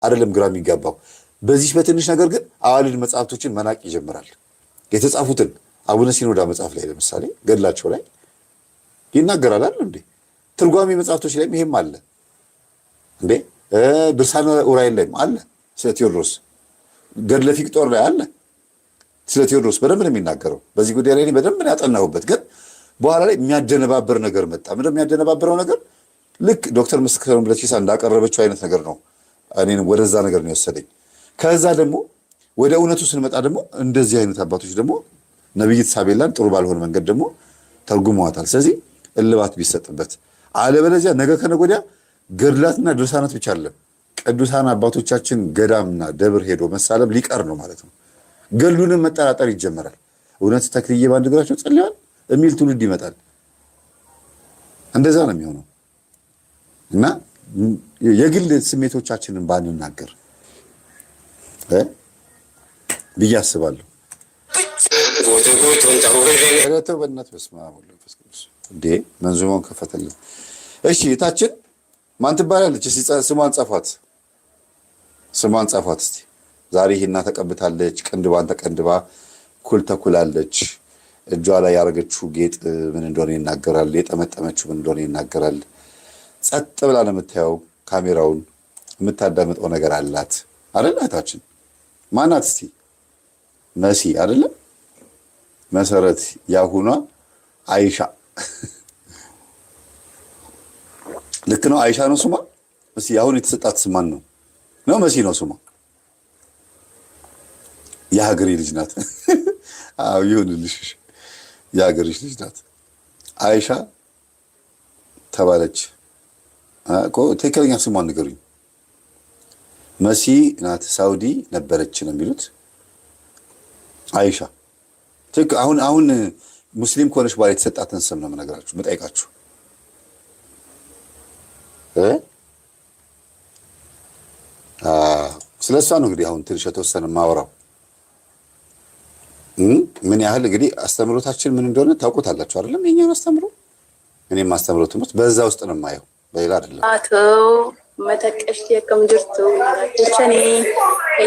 አይደለም ግራ የሚጋባው። በዚህ በትንሽ ነገር ግን አዋልድ መጽሐፍቶችን መናቅ ይጀምራል። የተጻፉትን አቡነ ሲኖዳ መጽሐፍ ላይ ለምሳሌ ገድላቸው ላይ ይናገራል አይደል እንዴ? ትርጓሜ መጽሐፍቶች ላይም ይሄም አለ እንዴ? ድርሳነ ኡራኤል ላይም አለ ስለ ቴዎድሮስ። ገድለ ፊቅጦር ላይ አለ ስለ ቴዎድሮስ በደንብ ነው የሚናገረው። በዚህ ጉዳይ ላይ በደንብ ነው ያጠናሁበት። ግን በኋላ ላይ የሚያደነባበር ነገር መጣ። ምንድን ነው የሚያደነባበረው ነገር? ልክ ዶክተር መስከረም ብለቺሳ እንዳቀረበችው አይነት ነገር ነው እኔን ወደዛ ነገር ነው የወሰደኝ። ከዛ ደግሞ ወደ እውነቱ ስንመጣ ደግሞ እንደዚህ አይነት አባቶች ደግሞ ነብይት ሳቤላን ጥሩ ባልሆነ መንገድ ደግሞ ተርጉመዋታል። ስለዚህ እልባት ቢሰጥበት፣ አለበለዚያ ነገ ከነገ ወዲያ ገድላትና ድርሳናት ብቻ አይደለም ቅዱሳን አባቶቻችን ገዳምና ደብር ሄዶ መሳለም ሊቀር ነው ማለት ነው። ገድሉንም መጠራጠር ይጀመራል። እውነት ተክልዬ በአንድ እግራቸው ጸልየዋል የሚል ትውልድ ይመጣል። እንደዛ ነው የሚሆነው እና የግል ስሜቶቻችንን ባንናገር ብዬ አስባለሁ። በእናት በስመ አብ ወወልድ ወመንፈስ ቅዱስ እንዴ መንዙማውን ከፈተልን። እሺ እታችን ማን ትባላለች? እስቲ ስሟን ጻፏት፣ ስሟን ጻፏት እስቲ። ዛሬ ሂና ተቀብታለች፣ ቅንድባን ተቀንድባ ኩል ተኩላለች። እጇ ላይ ያደረገችው ጌጥ ምን እንደሆነ ይናገራል። የጠመጠመችው ምን እንደሆነ ይናገራል። ጸጥ ብላ ነው የምታየው ካሜራውን። የምታዳምጠው ነገር አላት አይደል? እህታችን ማናት እስቲ? መሲ አይደለም? መሰረት ያሁኗ አይሻ ልክ ነው። አይሻ ነው ስሟ። እስቲ አሁን የተሰጣት ስማን ነው መሲ ነው ስሟ። የሀገሬ ልጅ ናት። አዎ ይሁንልሽ፣ የሀገሬሽ ልጅ ናት። አይሻ ተባለች እኮ። ትክክለኛ ስሟን ንገሩኝ። መሲ ናት። ሳውዲ ነበረች ነው የሚሉት። አይሻ አሁን ሙስሊም ከሆነች በኋላ የተሰጣትን ስም ነው የምነግራችሁ የምጠይቃችሁ። ስለሷ ነው እንግዲህ አሁን ትንሽ የተወሰነ ማወራው። ምን ያህል እንግዲህ አስተምሮታችን ምን እንደሆነ ታውቁታላችሁ አይደለም? የኛውን አስተምሮ እኔም ማስተምሮ ትምህርት በዛ ውስጥ ነው የማየው፣ በሌላ አይደለም። አቶ መተቀሽ የከም ጅርቱ ተቸኒ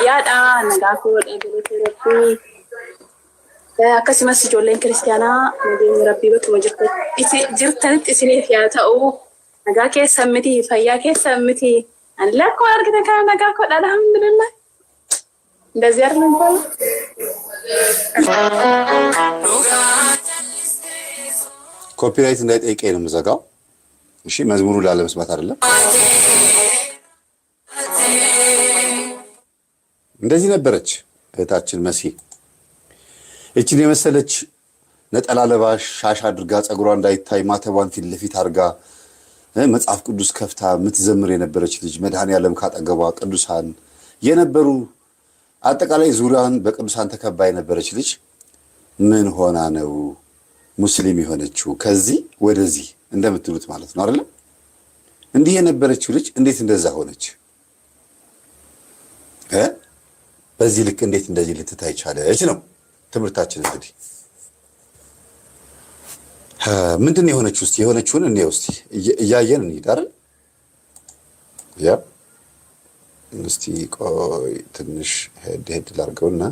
ያዳ ነጋኩ ወደገለተረኩ አከስመስ ጆለን ክርስቲያና ነዲን ረቢ በቱ ወጅርተ ጅርተን እስኔፍ ያተው ነጋከ ሰምቲ ፈያከ ሰምቲ አላኮ አርግተ ከነጋኮ አልሐምዱሊላህ እንደዚህ አይደለም እንኳን ኮፒራይት እንዳይጠይቀኝ ነው የምዘጋው። እሺ መዝሙሩ ላለመስማት አይደለም። እንደዚህ ነበረች እህታችን መሲ። እቺን የመሰለች ነጠላ ለባሽ ሻሽ አድርጋ ጸጉሯ እንዳይታይ ማተቧን ፊት ለፊት አድርጋ መጽሐፍ ቅዱስ ከፍታ የምትዘምር የነበረች ልጅ፣ መድኃኔዓለም ካጠገቧ ቅዱሳን የነበሩ አጠቃላይ ዙሪያውን በቅዱሳን ተከባ የነበረች ልጅ ምን ሆና ነው ሙስሊም የሆነችው? ከዚህ ወደዚህ እንደምትሉት ማለት ነው አይደል? እንዲህ የነበረችው ልጅ እንዴት እንደዛ ሆነች? በዚህ ልክ እንዴት እንደዚህ ልትታይ ቻለች ነው ትምህርታችን። እንግዲህ ምንድን የሆነችው? እስቲ የሆነችውን እንየው እስቲ እያየን እንሂድ አይደል? ያ እስቲ ቆይ ትንሽ ሄድ ላድርገውና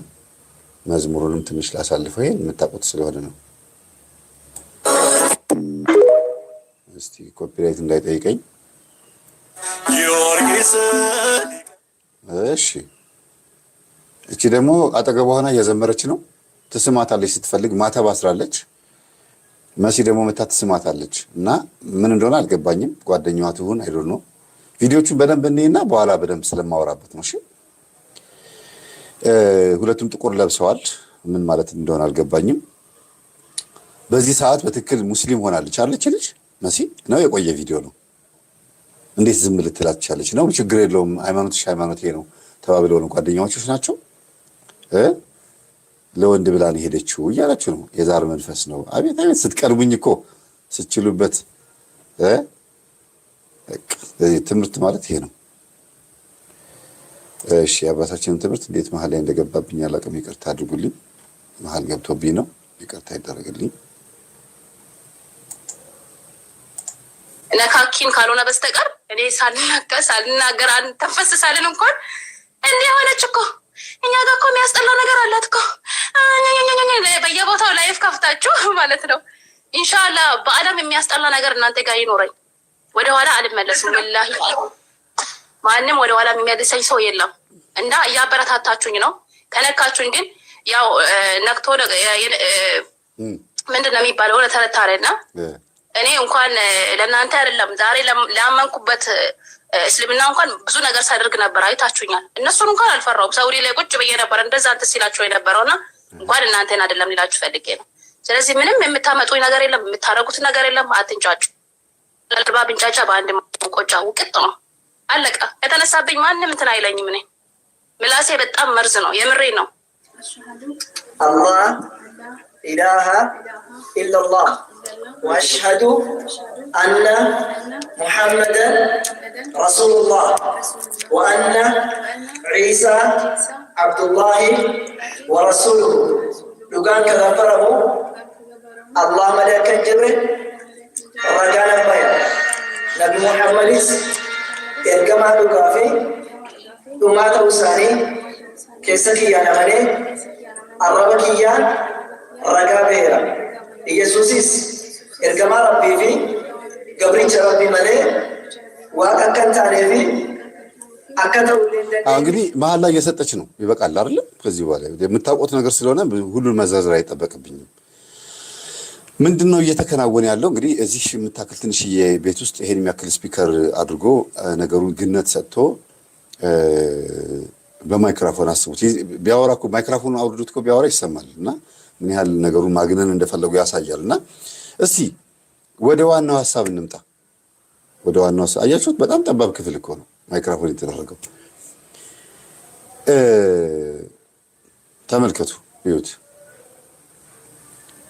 መዝሙሩንም ትንሽ ላሳልፈው። ይሄን የምታውቁት ስለሆነ ነው። እስቲ ኮፒራይት እንዳይጠይቀኝ። እሺ እቺ ደግሞ አጠገቧ ሆና እየዘመረች ነው። ትስማታለች ስትፈልግ ማተብ አስራለች። መሲ ደግሞ መታ ትስማታለች እና ምን እንደሆነ አልገባኝም። ጓደኛዋ ትሁን አይዶን ነው። ቪዲዮቹን በደንብ እንይና በኋላ በደንብ ስለማወራበት ነው። እሺ ሁለቱም ጥቁር ለብሰዋል። ምን ማለት እንደሆነ አልገባኝም። በዚህ ሰዓት በትክክል ሙስሊም ሆናለች አለች ልጅ መሲ ነው። የቆየ ቪዲዮ ነው። እንዴት ዝም ልትላት ቻለች? ነው ችግር የለውም ሃይማኖትሽ ሃይማኖቴ ነው ተባብለው ነው ጓደኛዎችሽ ናቸው ለወንድ ብላን ሄደችው እያላችሁ ነው። የዛር መንፈስ ነው። አቤት አቤት ስትቀርቡኝ እኮ ስችሉበት። ትምህርት ማለት ይሄ ነው። እሺ አባታችንን ትምህርት እንዴት መሀል ላይ እንደገባብኝ አላውቅም። ይቅርታ አድርጉልኝ። መሀል ገብቶብኝ ነው። ይቅርታ ይደረግልኝ። ነካኪን ካልሆነ በስተቀር እኔ ሳልናገር ተንፈስ ሳልን እንኳን እንዲህ የሆነች እኮ እኛ ጋር እኮ የሚያስጠላው ነገር አላት እኮ በየቦታው ላይፍ ከፍታችሁ ማለት ነው። ኢንሻአላህ በአለም የሚያስጠላ ነገር እናንተ ጋር ይኖረኝ፣ ወደኋላ አልመለስም። ወላሂ ማንም ወደኋላ የሚመልሰኝ ሰው የለም እና እያበረታታችሁኝ ነው። ከነካችሁኝ ግን ያው ነክቶ ምንድን ነው የሚባለው ለተረታረና እኔ እንኳን ለእናንተ አይደለም ዛሬ ላመንኩበት እስልምና እንኳን ብዙ ነገር ሳደርግ ነበር፣ አይታችሁኛል። እነሱን እንኳን አልፈራውም። ሰውዲ ላይ ቁጭ ብዬ ነበር እንደዛ እንትን ሲላቸው የነበረውና እንኳን እናንተን አይደለም ሊላችሁ ፈልጌ ነው። ስለዚህ ምንም የምታመጡኝ ነገር የለም፣ የምታደርጉት ነገር የለም። አትንጫጩ። ለልባ ብንጫጫ በአንድ ቆጫ ውቅጥ ነው አለቀ። ከተነሳብኝ ማንም እንትን አይለኝም። እኔ ምላሴ በጣም መርዝ ነው፣ የምሬ ነው። አላህ ኢላሃ ኢላላህ ወአሽሀዱ አነ ሙሐመደን ረሱሉላህ ወአነ ዒሳ አብዱላሂ ወረሱሉሁ ዱጋን ከገፈረሙ አላህ መለከን ጅብር ረጋ ነበያ ነቢ ሙሐመድስ ኤርገማ ዱጋፊ ዱማተ ውሳኔ ኬሰ ኪያን አመኔ አረበ ኪያን ረጋ ብሄራ ኢየሱሲስ ኤርገማ ረቢ ፊ ገብሪቸ ረቢ መሌ ዋቅ አከንታኔ ፊ እንግዲህ መሀል ላይ እየሰጠች ነው። ይበቃል አይደለም? ከዚህ በኋላ የምታውቁት ነገር ስለሆነ ሁሉን መዘርዘር አይጠበቅብኝም። ምንድን ነው እየተከናወነ ያለው? እንግዲህ እዚህ የምታክል ትንሽዬ ቤት ውስጥ ይሄን የሚያክል ስፒከር አድርጎ ነገሩን ግነት ሰጥቶ በማይክራፎን አስቡት። ቢያወራ እኮ ማይክራፎኑን አውርዱት እኮ ቢያወራ ይሰማል። እና ምን ያህል ነገሩን ማግነን እንደፈለጉ ያሳያል። እና እስቲ ወደ ዋናው ሀሳብ እንምጣ። ወደ ዋናው ሀሳብ አያችሁት? በጣም ጠባብ ክፍል እኮ ነው ማይክራፎን የተደረገው። ተመልከቱ፣ ይሁት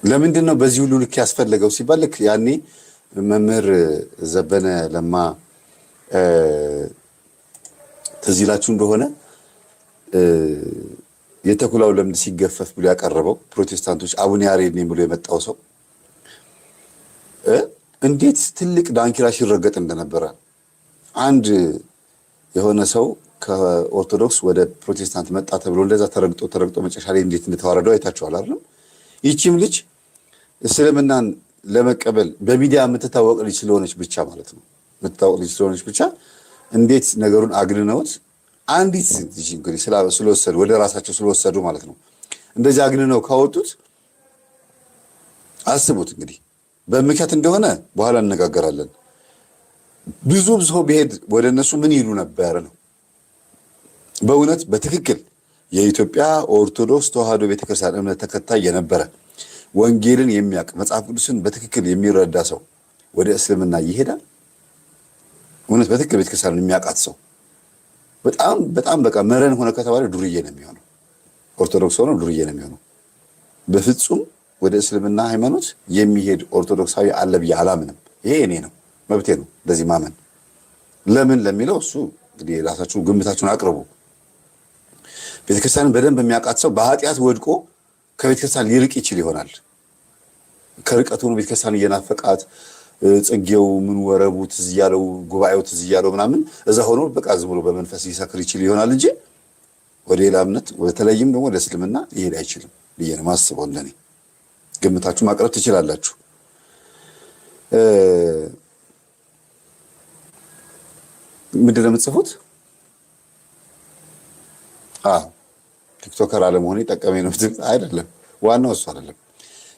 ለምንድን ነው በዚህ ሁሉ ልክ ያስፈለገው ሲባል ልክ ያኔ መምህር ዘበነ ለማ ትዝ ይላችሁ እንደሆነ የተኩላው ለምድ ሲገፈፍ ብሎ ያቀረበው ፕሮቴስታንቶች አቡነ ያሬድ ነኝ ብሎ የመጣው ሰው እንዴት ትልቅ ዳንኪራ ሲረገጥ እንደነበረ አንድ የሆነ ሰው ከኦርቶዶክስ ወደ ፕሮቴስታንት መጣ ተብሎ እንደዛ ተረግጦ መጨረሻ ላይ እንዴት እንደተዋረደው አይታችኋል አይደል? ይቺም ልጅ እስልምናን ለመቀበል በሚዲያ የምትታወቅ ልጅ ስለሆነች ብቻ ማለት ነው የምትታወቅ ልጅ ስለሆነች ብቻ እንዴት ነገሩን አግንነውት አንዲት ልጅ እንግዲህ ስለወሰዱ ወደ ራሳቸው ስለወሰዱ ማለት ነው እንደዚህ አግንነው ካወጡት አስቡት እንግዲህ በምክንያት እንደሆነ በኋላ እንነጋገራለን። ብዙ ሰው ቢሄድ ወደ እነሱ ምን ይሉ ነበር ነው። በእውነት በትክክል የኢትዮጵያ ኦርቶዶክስ ተዋሕዶ ቤተክርስቲያን እምነት ተከታይ የነበረ ወንጌልን የሚያውቅ መጽሐፍ ቅዱስን በትክክል የሚረዳ ሰው ወደ እስልምና ይሄዳል? እውነት በትክክል ቤተክርስቲያን የሚያውቃት ሰው በጣም በቃ መረን ሆነ ከተባለ ዱርዬ ነው የሚሆነው። ኦርቶዶክስ ሆኖ ዱርዬ ነው የሚሆነው። በፍጹም ወደ እስልምና ሃይማኖት የሚሄድ ኦርቶዶክሳዊ አለ ብዬ አላምንም። ይሄ እኔ ነው መብቴ ነው እንደዚህ ማመን። ለምን ለሚለው እሱ እንግዲህ ራሳችሁ ግምታችሁን አቅርቡ። ቤተክርስቲያንን በደንብ የሚያውቃት ሰው በኃጢአት ወድቆ ከቤተክርስቲያን ሊርቅ ይችል ይሆናል። ከርቀቱ ነው ቤተክርስቲያን እየናፈቃት ጽጌው ምን ወረቡ ትዝ እያለው ጉባኤው ትዝ እያለው ምናምን እዛ ሆኖ በቃ ዝም ብሎ በመንፈስ ሊሰክር ይችል ይሆናል እንጂ ወደ ሌላ እምነት በተለይም ደግሞ ወደ እስልምና ሊሄድ አይችልም ብዬ ነው የማስበው። እንደኔ ግምታችሁ ማቅረብ ትችላላችሁ። ምንድን ነው የምትጽፉት? ቲክቶከር አለመሆኔ ጠቀመኝ ነው አይደለም። ዋናው እሱ አይደለም።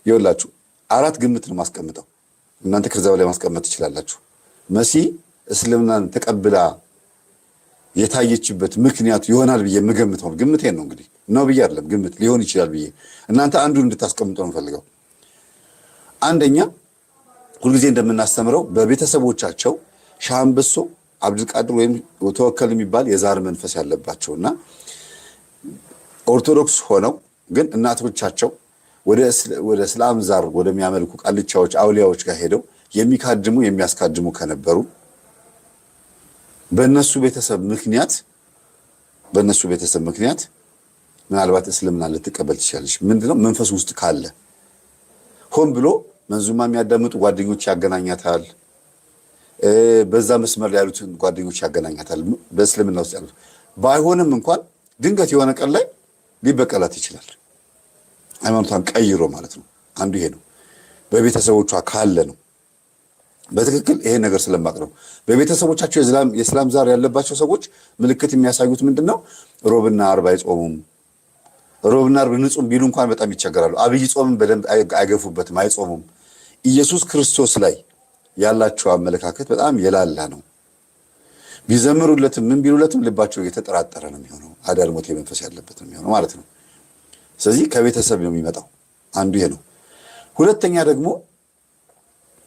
ይኸውላችሁ 4 ግምት ነው ማስቀምጠው። እናንተ ከዛ በላይ ማስቀመጥ ትችላላችሁ። መሲ እስልምናን ተቀብላ የታየችበት ምክንያት ይሆናል ብዬ የምገምተው ግምቴን ነው እንግዲህ ነው ብዬ አይደለም ግምት ሊሆን ይችላል ብዬ እናንተ አንዱን እንድታስቀምጡ ነው ፈልገው። አንደኛ ሁልጊዜ እንደምናስተምረው በቤተሰቦቻቸው ሻምበሶ አብዱልቃድር ወይም ተወከል የሚባል የዛር መንፈስ ያለባቸውና ኦርቶዶክስ ሆነው ግን እናቶቻቸው ወደ እስላም ዛር ወደሚያመልኩ ቃልቻዎች አውሊያዎች ጋር ሄደው የሚካድሙ የሚያስካድሙ ከነበሩ በእነሱ ቤተሰብ ምክንያት ምናልባት እስልምና ልትቀበል ትችላለች። ምንድነው መንፈስ ውስጥ ካለ ሆን ብሎ መንዙማ የሚያዳምጡ ጓደኞች ያገናኛታል። በዛ መስመር ላይ ያሉትን ጓደኞች ያገናኛታል። በእስልምና ውስጥ ያሉት ባይሆንም እንኳን ድንገት የሆነ ቀን ላይ ሊበቀላት ይችላል። ሃይማኖቷን ቀይሮ ማለት ነው። አንዱ ይሄ ነው። በቤተሰቦቿ ካለ ነው። በትክክል ይሄ ነገር ስለማቅ ነው። በቤተሰቦቻቸው የእስላም ዛር ያለባቸው ሰዎች ምልክት የሚያሳዩት ምንድነው? ሮብና አርብ አይጾሙም። ሮብና አርብ ንጹም ቢሉ እንኳን በጣም ይቸገራሉ። አብይ ጾምን በደንብ አይገፉበትም፣ አይጾሙም። ኢየሱስ ክርስቶስ ላይ ያላቸው አመለካከት በጣም የላላ ነው። ቢዘምሩለትም ምን ቢሉለትም ልባቸው የተጠራጠረ ነው የሚሆነው። አዳር ሞት መንፈስ ያለበት ነው የሚሆነው ማለት ነው። ስለዚህ ከቤተሰብ ነው የሚመጣው። አንዱ ይሄ ነው። ሁለተኛ ደግሞ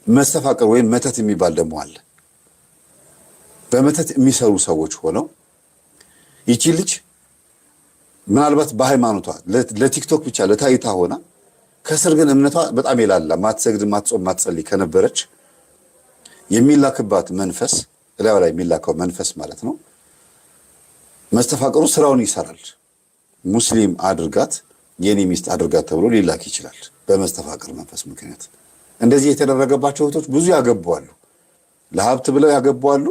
መስተፋቅር ወይም መተት የሚባል ደግሞ አለ። በመተት የሚሰሩ ሰዎች ሆነው ይቺ ልጅ ምናልባት በሃይማኖቷ ለቲክቶክ ብቻ ለታይታ ሆና ከስር ግን እምነቷ በጣም የላላ ማትሰግድ፣ ማትጾም፣ ማትጸልይ ከነበረች የሚላክባት መንፈስ እላዩ ላይ የሚላከው መንፈስ ማለት ነው መስተፋቅሩ ስራውን ይሰራል። ሙስሊም አድርጋት የኔ ሚስት አድርጋት ተብሎ ሊላክ ይችላል። በመስተፋቅር መንፈስ ምክንያት እንደዚህ የተደረገባቸው እህቶች ብዙ ያገቡዋሉ። ለሀብት ብለው ያገቡዋሉ፣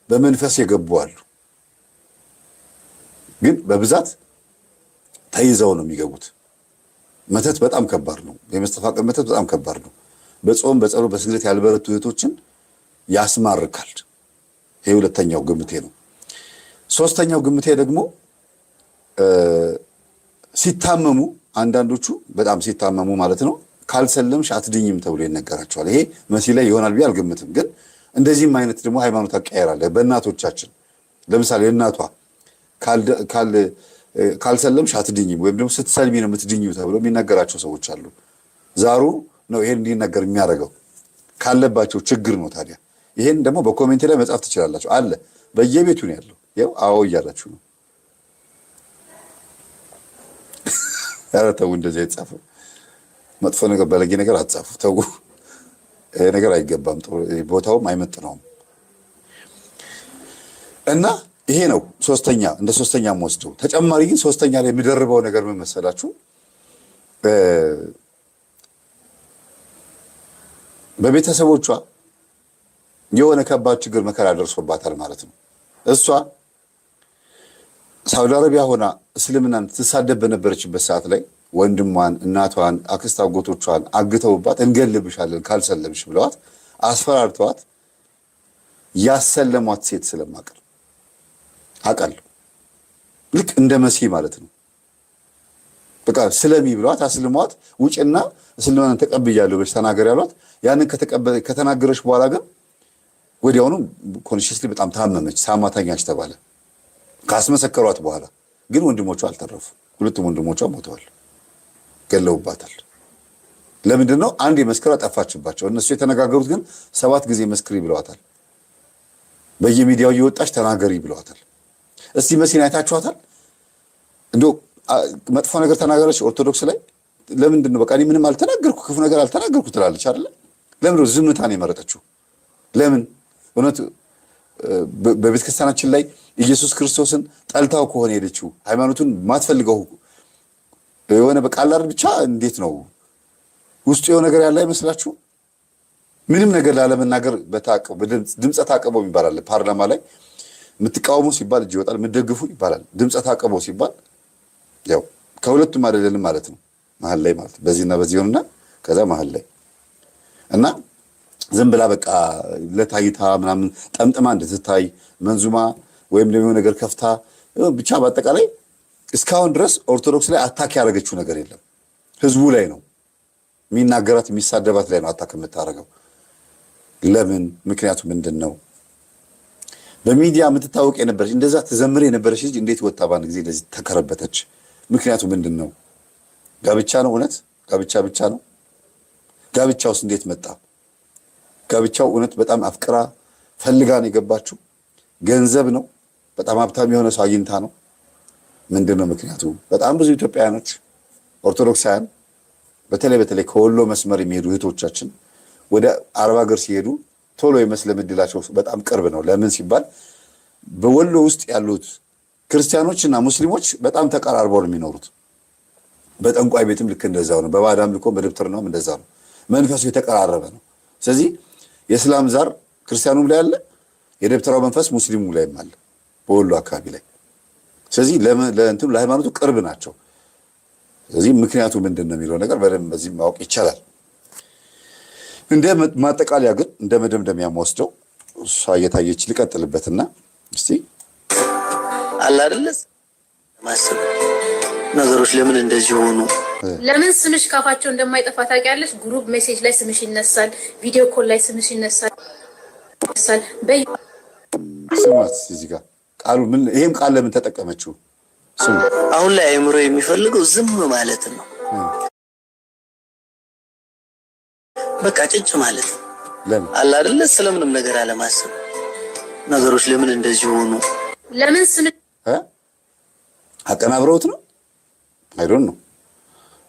በመንፈስ የገቡዋሉ። ግን በብዛት ተይዘው ነው የሚገቡት። መተት በጣም ከባድ ነው። የመስተፋቅር መተት በጣም ከባድ ነው። በጾም በጸሎት በስግደት ያልበረቱ እህቶችን ያስማርካል። ይሄ ሁለተኛው ግምቴ ነው። ሶስተኛው ግምቴ ደግሞ ሲታመሙ፣ አንዳንዶቹ በጣም ሲታመሙ ማለት ነው ካልሰለምሽ አትድኝም ተብሎ ይነገራቸዋል። ይሄ መሲህ ላይ ይሆናል ብዬ አልገምትም። ግን እንደዚህም አይነት ደግሞ ሃይማኖት አቀያየራለ። በእናቶቻችን ለምሳሌ እናቷ ካልሰለምሽ አትድኝም ወይም ደግሞ ስትሰልሚ ነው የምትድኝው ተብሎ የሚነገራቸው ሰዎች አሉ። ዛሩ ነው ይሄን እንዲነገር የሚያደርገው ካለባቸው ችግር ነው። ታዲያ ይሄን ደግሞ በኮሜንት ላይ መጻፍ ትችላላችሁ። አለ በየቤቱ ነው ያለው። ያው አዎ እያላችሁ ነው። ኧረ ተው እንደዚህ አይጻፍም። መጥፎ ነገር ባለጌ ነገር አትጻፉ። ተው፣ ይሄ ነገር አይገባም፣ ቦታውም አይመጥነውም። እና ይሄ ነው ሶስተኛ፣ እንደ ሶስተኛ ወስደው። ተጨማሪ ግን ሶስተኛ ላይ የሚደርበው ነገር ምን መሰላችሁ? በቤተሰቦቿ የሆነ ከባድ ችግር መከራ ደርሶባታል ማለት ነው። እሷ ሳውዲ አረቢያ ሆና እስልምናን ትሳደብ በነበረችበት ሰዓት ላይ ወንድሟን፣ እናቷን፣ አክስት አጎቶቿን አግተውባት እንገልብሻለን ካልሰለምሽ ብለዋት አስፈራርተዋት ያሰለሟት ሴት ስለማቀር አውቃለሁ። ልክ እንደ መሲህ ማለት ነው። በቃ ስለሚ ብለዋት አስልሟት ውጭና እስልምናን ተቀብያለሁ ብለሽ ተናገር ያሏት። ያንን ከተናገረች በኋላ ግን ወዲያውኑ ኮንሽስሊ በጣም ታመመች፣ ሳማታኛች ተባለ። ካስመሰከሯት በኋላ ግን ወንድሞቿ አልተረፉ። ሁለቱም ወንድሞቿ ሞተዋል፣ ገለውባታል። ለምንድን ነው? አንድ የመስክራ ጠፋችባቸው። እነሱ የተነጋገሩት ግን 7 ጊዜ መስክሪ ብለዋታል። በየሚዲያው እየወጣች ተናገሪ ብለዋታል። እስቲ መሲን አይታችኋታል? እንደው መጥፎ ነገር ተናገረች ኦርቶዶክስ ላይ። ለምንድን ነው? በቃ እኔ ምንም አልተናገርኩ፣ ክፉ ነገር አልተናገርኩ ትላለች አይደለ? ለምን ነው ዝምታን የመረጠችው? ለምን? እውነት በቤተክርስቲያናችን ላይ ኢየሱስ ክርስቶስን ጠልታው ከሆነ ሄደችው ሃይማኖቱን ማትፈልገው የሆነ በቃላር ብቻ እንዴት ነው ውስጡ የሆነ ነገር ያለ አይመስላችሁ? ምንም ነገር ላለመናገር ድምፀ ታቅቦ ይባላል። ፓርላማ ላይ የምትቃወሙ ሲባል እጅ ይወጣል፣ የምትደግፉ ይባላል። ድምፀ ታቅቦ ሲባል ያው ከሁለቱም አይደለንም ማለት ነው። መሀል ላይ ማለት በዚህና በዚህ ሆነና ከዛ መሀል ላይ እና ዝም ብላ በቃ ለታይታ ምናምን ጠምጥማ እንድትታይ መንዙማ ወይም ደግሞ ነገር ከፍታ ብቻ በአጠቃላይ እስካሁን ድረስ ኦርቶዶክስ ላይ አታክ ያደረገችው ነገር የለም። ህዝቡ ላይ ነው የሚናገራት፣ የሚሳደባት ላይ ነው አታክ የምታደርገው። ለምን? ምክንያቱ ምንድን ነው? በሚዲያ የምትታወቅ የነበረች እንደዛ ትዘምር የነበረች ልጅ እንዴት ወጣ በአንድ ጊዜ እንደዚህ ተከረበተች? ምክንያቱ ምንድን ነው? ጋብቻ ነው? እውነት ጋብቻ ብቻ ነው? ጋብቻውስ እንዴት መጣ? ጋብቻው እውነት በጣም አፍቅራ ፈልጋ ነው የገባችው? ገንዘብ ነው? በጣም ሀብታም የሆነ ሰው አግኝታ ነው? ምንድን ነው ምክንያቱ? በጣም ብዙ ኢትዮጵያውያኖች ኦርቶዶክሳውያን በተለይ ከወሎ መስመር የሚሄዱ እህቶቻችን ወደ አረብ ሀገር ሲሄዱ ቶሎ የመስለም እድላቸው በጣም ቅርብ ነው። ለምን ሲባል በወሎ ውስጥ ያሉት ክርስቲያኖችና ሙስሊሞች በጣም ተቀራርበው ነው የሚኖሩት። በጠንቋይ ቤትም ልክ እንደዛው ነው። በባዕድ አምልኮም በደብተርናም እንደዛ ነው። መንፈሱ የተቀራረበ ነው። ስለዚህ የእስላም ዛር ክርስቲያኑም ላይ አለ፣ የደብተራው መንፈስ ሙስሊሙ ላይም አለ በወሎ አካባቢ ላይ። ስለዚህ ለእንትኑ ለሃይማኖቱ ቅርብ ናቸው። ስለዚህ ምክንያቱ ምንድን ነው የሚለው ነገር በደንብ በዚህ ማወቅ ይቻላል። እንደ ማጠቃለያ ግን እንደ መደምደሚያ ወስደው እሷ እየታየች ልቀጥልበትና እስቲ አለ አይደል ማሰብ ነገሮች ለምን እንደዚህ ሆኑ? ለምን ስምሽ ካፋቸው እንደማይጠፋ ታውቂያለሽ? ግሩፕ ሜሴጅ ላይ ስምሽ ይነሳል፣ ቪዲዮ ኮል ላይ ስምሽ ይነሳል። ስማት እዚህ ጋር ቃሉ ምን ይሄም ቃል ለምን ተጠቀመችው? ስሙ አሁን ላይ አእምሮ የሚፈልገው ዝም ማለት ነው። በቃ ጭጭ ማለት ነው። ለምን አለ አይደል ስለምንም ነገር አለማሰብ ነገሮች ለምን እንደዚህ ሆኑ? ለምን ስምሽ አቀናብረውት ነው? አይ ዶንት ኖ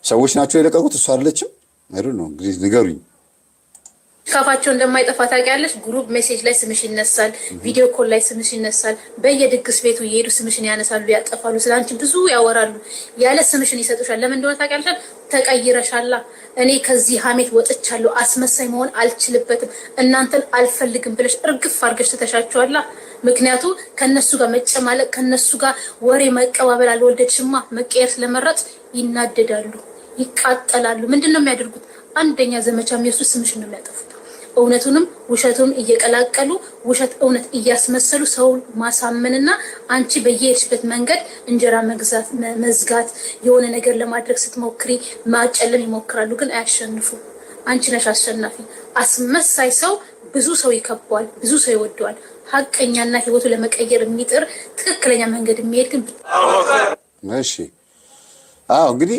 ሰዎች ናቸው የለቀቁት፣ እሷ አይደለችም። አይ ዶንት ኖ እንግዲህ ንገሩኝ። ካፋቸው እንደማይጠፋ ታውቂያለሽ? ግሩፕ ሜሴጅ ላይ ስምሽ ይነሳል፣ ቪዲዮ ኮል ላይ ስምሽ ይነሳል። በየድግስ ቤቱ እየሄዱ ስምሽን ያነሳሉ፣ ያጠፋሉ፣ ስላንቺ ብዙ ያወራሉ። ያለ ስምሽን ይሰጡሻል። ለምን እንደሆነ ታውቂያለሽ? ተቀይረሻላ። እኔ ከዚህ ሀሜት ወጥቻለሁ፣ አስመሳይ መሆን አልችልበትም፣ እናንተን አልፈልግም ብለሽ እርግፍ አድርገሽ ትተሻቸዋላ። ምክንያቱ ከነሱ ጋር መጨማለቅ፣ ከነሱ ጋር ወሬ መቀባበል አልወደድሽማ። መቀየር ስለመረጥ ይናደዳሉ፣ ይቃጠላሉ። ምንድን ነው የሚያደርጉት? አንደኛ ዘመቻ የሚወስዱ ስምሽን ነው የሚያጠፉት። እውነቱንም ውሸቱንም እየቀላቀሉ ውሸት እውነት እያስመሰሉ ሰውን ማሳመንና አንቺ በየሄድሽበት መንገድ እንጀራ መዝጋት የሆነ ነገር ለማድረግ ስትሞክሪ ማጨለም ይሞክራሉ፣ ግን አያሸንፉ። አንቺ ነሽ አሸናፊ። አስመሳይ ሰው ብዙ ሰው ይከበዋል፣ ብዙ ሰው ይወደዋል። ሀቀኛና ህይወቱ ለመቀየር የሚጥር ትክክለኛ መንገድ የሚሄድ ግን እሺ። አዎ እንግዲህ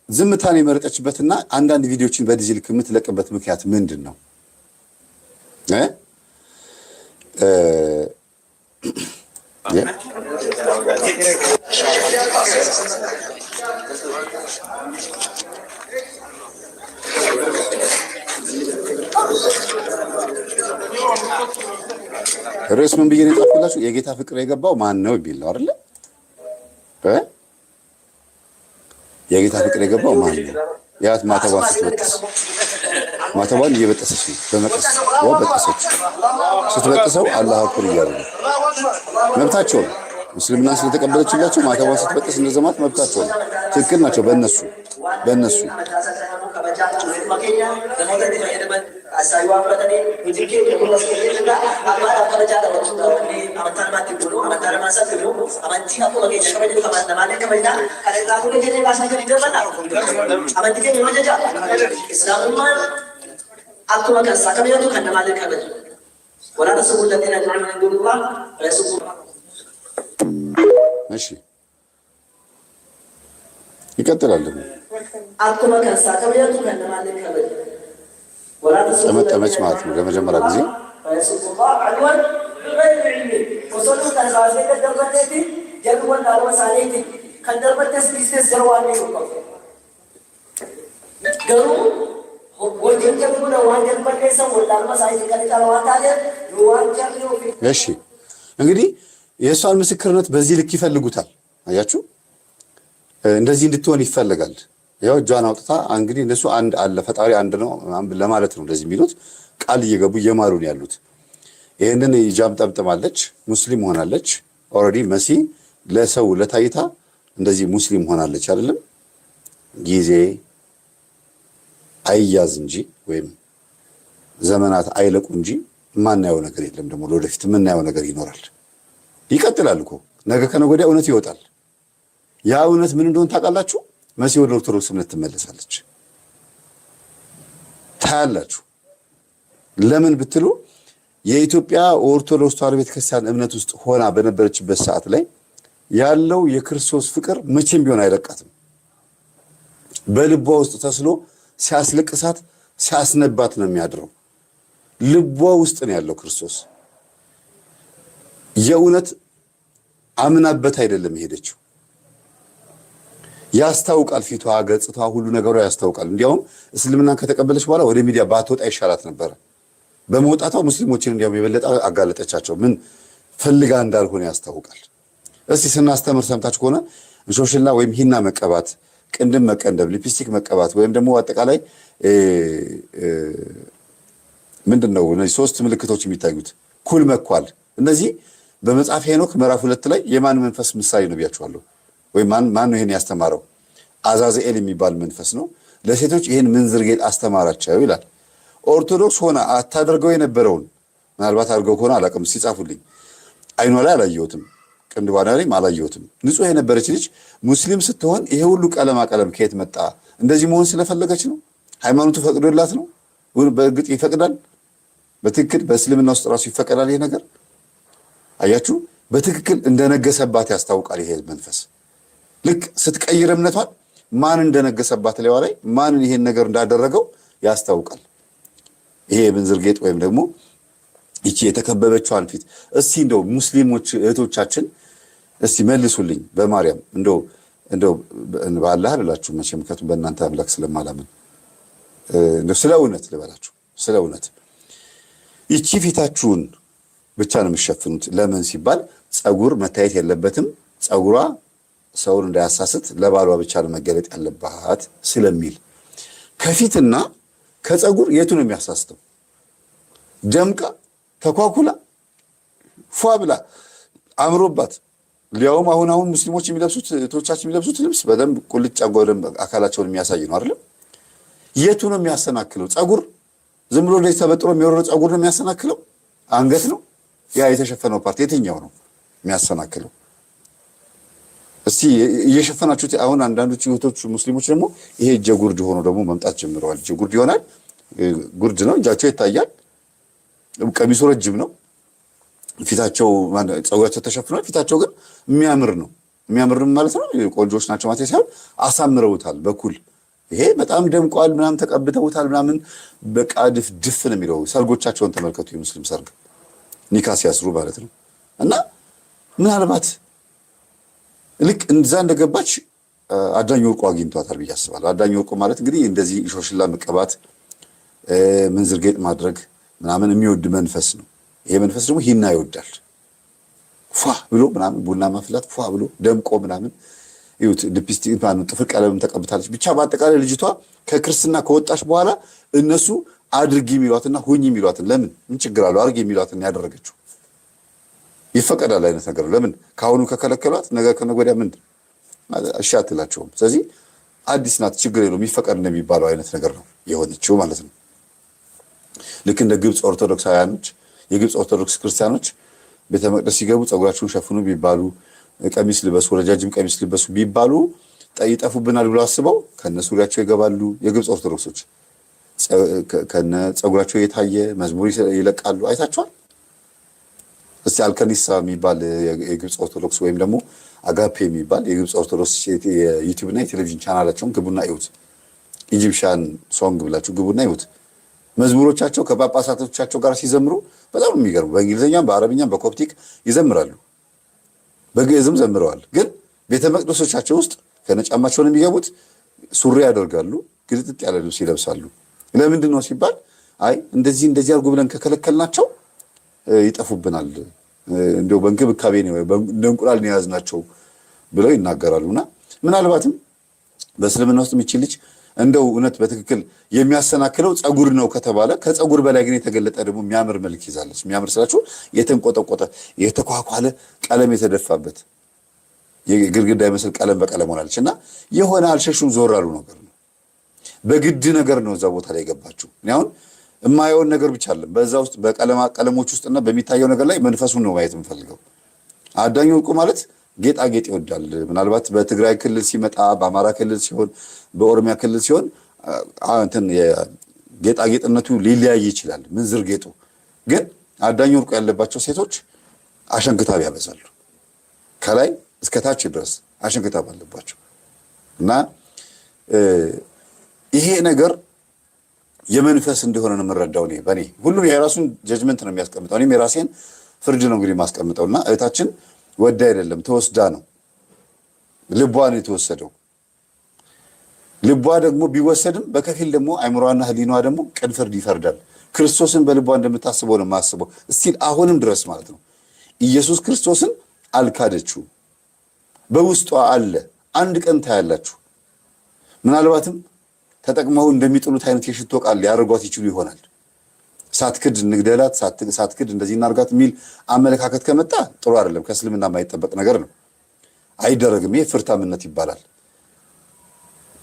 ዝምታን የመረጠችበትና አንዳንድ ቪዲዮችን በዚህ ልክ የምትለቅበት ምክንያት ምንድን ነው? ርዕስ ምን ብዬ ነው የጻፍኩላችሁ? የጌታ ፍቅር የገባው ማን ነው የሚል ነው አይደለ? የጌታ ፍቅር የገባው ማን ነው? ያት ማተቧን ስትበጥስ ማተቧን እየበጠሰች ነው በመቀስ በጠሰች ስትበጥሰው አላህ አክበር እያሉ ነው። መብታቸው ነው። ሙስሊምናን ስለተቀበለችላቸው ማተቧን ስትበጥስ እንደዘማት መብታቸው ነው። ትክክል ናቸው በእነሱ እሺ ይቀጥላል። ጠመጠመች ማለት ነው ለመጀመሪያ ጊዜ እሺ እንግዲህ የእሷን ምስክርነት በዚህ ልክ ይፈልጉታል። አያችሁ እንደዚህ እንድትሆን ይፈልጋል። ያው እጇን አውጥታ እንግዲህ እነሱ አንድ አለ ፈጣሪ አንድ ነው ለማለት ነው እንደዚህ የሚሉት ቃል እየገቡ እየማሉ ነው ያሉት። ይሄንን ሂጃብ ጠምጥማለች፣ ሙስሊም ሆናለች። ኦልሬዲ መሲ ለሰው ለታይታ እንደዚህ ሙስሊም ሆናለች አይደለም። ጊዜ አይያዝ እንጂ ወይም ዘመናት አይለቁ እንጂ ማናየው ነገር የለም። ደግሞ ለወደፊት የምናየው ነገር ይኖራል። ይቀጥላል እኮ ነገ ከነገ ወዲያ እውነት ይወጣል። ያ እውነት ምን እንደሆነ ታውቃላችሁ? መሲ ወደ ኦርቶዶክስ እምነት ትመለሳለች። ታያላችሁ። ለምን ብትሉ የኢትዮጵያ ኦርቶዶክስ ተዋሕዶ ቤተክርስቲያን እምነት ውስጥ ሆና በነበረችበት ሰዓት ላይ ያለው የክርስቶስ ፍቅር መቼም ቢሆን አይለቃትም። በልቧ ውስጥ ተስሎ ሲያስለቅሳት ሲያስነባት ነው የሚያድረው። ልቧ ውስጥ ነው ያለው ክርስቶስ። የእውነት አምናበት አይደለም የሄደችው። ያስታውቃል። ፊቷ፣ ገጽቷ፣ ሁሉ ነገሯ ያስታውቃል። እንዲያውም እስልምናን ከተቀበለች በኋላ ወደ ሚዲያ ባትወጣ ይሻላት ነበረ። በመውጣቷ ሙስሊሞችን እንዲያውም የበለጠ አጋለጠቻቸው። ምን ፈልጋ እንዳልሆነ ያስታውቃል። እስቲ ስናስተምር ሰምታችሁ ከሆነ እንሾሽላ ወይም ሂና መቀባት፣ ቅንድም መቀንደብ፣ ሊፕስቲክ መቀባት ወይም ደግሞ አጠቃላይ ምንድነው እነዚህ ሶስት ምልክቶች የሚታዩት? ኩል መኳል። እነዚህ በመጽሐፍ ሄኖክ ምዕራፍ 2 ላይ የማን መንፈስ ምሳሌ ነው ብያችኋለሁ? ወይ ማን ነው ይሄን ያስተማረው? አዛዝኤል የሚባል መንፈስ ነው። ለሴቶች ይሄን ምንዝር ጌጥ አስተማራቸው ይላል። ኦርቶዶክስ ሆና አታደርገው የነበረውን ምናልባት አድርገው ከሆነ አላውቅም፣ ሲጻፉልኝ አይኗ ላይ አላየሁትም፣ ቅንድቧ ላይም አላየሁትም። ንጹህ የነበረች ልጅ ሙስሊም ስትሆን ይሄ ሁሉ ቀለማ ቀለም ከየት መጣ? እንደዚህ መሆን ስለፈለገች ነው? ሃይማኖቱ ፈቅዶላት ነው? በእርግጥ ይፈቅዳል? በትክክል በእስልምና ውስጥ ራሱ ይፈቀዳል ይሄ ነገር? አያችሁ፣ በትክክል እንደነገሰባት ያስታውቃል ይሄ መንፈስ። ልክ ስትቀይር እምነቷን ማን እንደነገሰባት ላይዋ ላይ ማን ይሄን ነገር እንዳደረገው ያስታውቃል። ይሄ የምንዝር ጌጥ ወይም ደግሞ ይቺ የተከበበችዋን ፊት እስቲ እንደው ሙስሊሞች እህቶቻችን እስቲ መልሱልኝ በማርያም እንደው በአላህ ልላችሁ መቼም ከቱ በእናንተ አምላክ ስለማላምን እንደው ስለ እውነት ልበላችሁ፣ ስለ እውነት ይቺ ፊታችሁን ብቻ ነው የምትሸፍኑት። ለምን ሲባል ፀጉር መታየት የለበትም፣ ፀጉሯ ሰውን እንዳያሳስት ለባሏ ብቻ ነው መገለጥ ያለባት ስለሚል ከፊትና ከፀጉር የቱ ነው የሚያሳስተው? ደምቃ ተኳኩላ ፏ ብላ አምሮባት ሊያውም አሁን ሙስሊሞች የሚለብሱት እህቶቻችን የሚለብሱት ልብስ በደንብ ቁልጭ አጓደም አካላቸውን የሚያሳይ ነው አይደል? የቱ ነው የሚያሰናክለው? ፀጉር ዝም ብሎ እንደዚህ ተበጥሮ የሚወረድ ፀጉር ነው የሚያሰናክለው? አንገት ነው? ያ የተሸፈነው ፓርት የትኛው ነው የሚያሰናክለው? እስቲ እየሸፈናችሁት አሁን አንዳንዶቹ እህቶች ሙስሊሞች ደግሞ ይሄ እጀ ጉርድ ሆኖ ደግሞ መምጣት ጀምረዋል። እጀ ጉርድ ይሆናል፣ ጉርድ ነው፣ እጃቸው ይታያል፣ ቀሚሱ ረጅም ነው፣ ፊታቸው ፀጉራቸው ተሸፍኗል፣ ፊታቸው ግን የሚያምር ነው። የሚያምር ማለት ነው ቆንጆች ናቸው ማለት ሳይሆን አሳምረውታል በኩል ይሄ በጣም ደምቋል ምናምን ተቀብተውታል ምናምን በቃ ድፍ ነው የሚለው። ሰርጎቻቸውን ተመልከቱ፣ የሙስሊም ሰርግ ኒካ ሲያስሩ ማለት ነው። እና ምናልባት ልክ እንደዛ እንደገባች አዳኝ ወርቁ አግኝቷታል ብዬ አስባለሁ። አዳኝ ወርቁ ማለት እንግዲህ እንደዚህ ሾሽላ መቀባት፣ ምንዝር ጌጥ ማድረግ ምናምን የሚወድ መንፈስ ነው። ይሄ መንፈስ ደግሞ ሂና ይወዳል። ፏ ብሎ ምናምን ቡና ማፍላት ፏ ብሎ ደምቆ ምናምን ይሁት ሊፕስቲክ ማን ጥፍር ቀለም ተቀብታለች። ብቻ በአጠቃላይ ልጅቷ ከክርስትና ከወጣች በኋላ እነሱ አድርጊ የሚሏትና ሁኝ የሚሏትን ለምን ምን ችግር አለው አድርጊ የሚሏትን ያደረገችው ይፈቀዳል አይነት ነገር ለምን ካሁኑ ከከለከሏት ነገ ከነገ ወዲያ ምን እሺ አትላቸውም። ስለዚህ አዲስ ናት ችግር የለውም ይፈቀድ ነው የሚባለው አይነት ነገር ነው የሆነችው ማለት ነው። ልክ እንደ ግብጽ ኦርቶዶክሳውያኖች የግብጽ ኦርቶዶክስ ክርስቲያኖች ቤተ መቅደስ ሲገቡ ፀጉራቸውን ሸፍኑ ቢባሉ ቀሚስ ልበሱ ረጃጅም ቀሚስ ልበሱ ቢባሉ ይጠፉብናል ብለው አስበው ከነሱሪያቸው ይገባሉ። የግብጽ ኦርቶዶክሶች ከነ ፀጉራቸው የታየ መዝሙር ይለቃሉ። አይታችኋል? እስቲ አልከኒሳ የሚባል የግብጽ ኦርቶዶክስ ወይም ደግሞ አጋፔ የሚባል የግብጽ ኦርቶዶክስ የዩቲዩብ እና የቴሌቪዥን ቻናላቸውን ግቡና እዩት። ኢጂፕሻን ሶንግ ብላችሁ ግቡና እዩት። መዝሙሮቻቸው ከጳጳሳቶቻቸው ጋር ሲዘምሩ በጣም የሚገርሙ በእንግሊዝኛም በአረብኛም በኮፕቲክ ይዘምራሉ። በግዕዝም ዘምረዋል። ግን ቤተ መቅደሶቻቸው ውስጥ ከነጫማቸውን የሚገቡት ሱሪ ያደርጋሉ፣ ግልጥጥ ያለ ልብስ ይለብሳሉ። ለምንድን ነው ሲባል አይ እንደዚህ አድርጉ ብለን ከከለከልናቸው ይጠፉብናል፣ እንደው በእንክብካቤ ነው እንደ እንቁላል ነው የያዝናቸው ብለው ይናገራሉና ምናልባትም በእስልምና ውስጥ የሚችል ልጅ እንደው እውነት በትክክል የሚያሰናክለው ፀጉር ነው ከተባለ ከፀጉር በላይ ግን የተገለጠ ደግሞ የሚያምር መልክ ይዛለች። የሚያምር ስላችሁ የተንቆጠቆጠ የተኳኳለ ቀለም የተደፋበት የግድግዳ ይመስል ቀለም በቀለም ሆናለች እና የሆነ አልሸሹም ዞር አሉ ነገር ነው። በግድ ነገር ነው እዛ ቦታ ላይ የገባችው። እኔ አሁን የማየውን ነገር ብቻ አለም በዛ ውስጥ በቀለሞች ውስጥና በሚታየው ነገር ላይ መንፈሱን ነው ማየት የምፈልገው። አዳኝ ወርቁ ማለት ጌጣጌጥ ይወዳል። ምናልባት በትግራይ ክልል ሲመጣ በአማራ ክልል ሲሆን በኦሮሚያ ክልል ሲሆን እንትን ጌጣጌጥነቱ ሊለያይ ይችላል። ምንዝር ጌጡ ግን አዳኝ ወርቁ ያለባቸው ሴቶች አሸንክታብ ያበዛሉ። ከላይ እስከ ታች ድረስ አሸንክታብ አለባቸው እና ይሄ ነገር የመንፈስ እንደሆነ ነው የምረዳው። እኔ በእኔ ሁሉም የራሱን ጀጅመንት ነው የሚያስቀምጠው። እኔም የራሴን ፍርድ ነው እንግዲህ ማስቀምጠውና እህታችን ወዳ አይደለም ተወስዳ ነው ልቧ ነው የተወሰደው። ልቧ ደግሞ ቢወሰድም በከፊል ደግሞ አይምሯና ህሊናዋ ደግሞ ቅን ፍርድ ይፈርዳል። ክርስቶስን በልቧ እንደምታስበው ነው የማስበው እስቲል አሁንም ድረስ ማለት ነው። ኢየሱስ ክርስቶስን አልካደችው፣ በውስጧ አለ። አንድ ቀን ታያላችሁ። ምናልባትም ተጠቅመው እንደሚጥሉት አይነት የሽቶ ቃል ሊያደርጓት ይችሉ ይሆናል። ሳትክድ እንግደላት፣ ሳትክድ እንደዚህ እናርጋት የሚል አመለካከት ከመጣ ጥሩ አይደለም። ከእስልምና የማይጠበቅ ነገር ነው፣ አይደረግም። ይሄ ፍርታምነት ይባላል።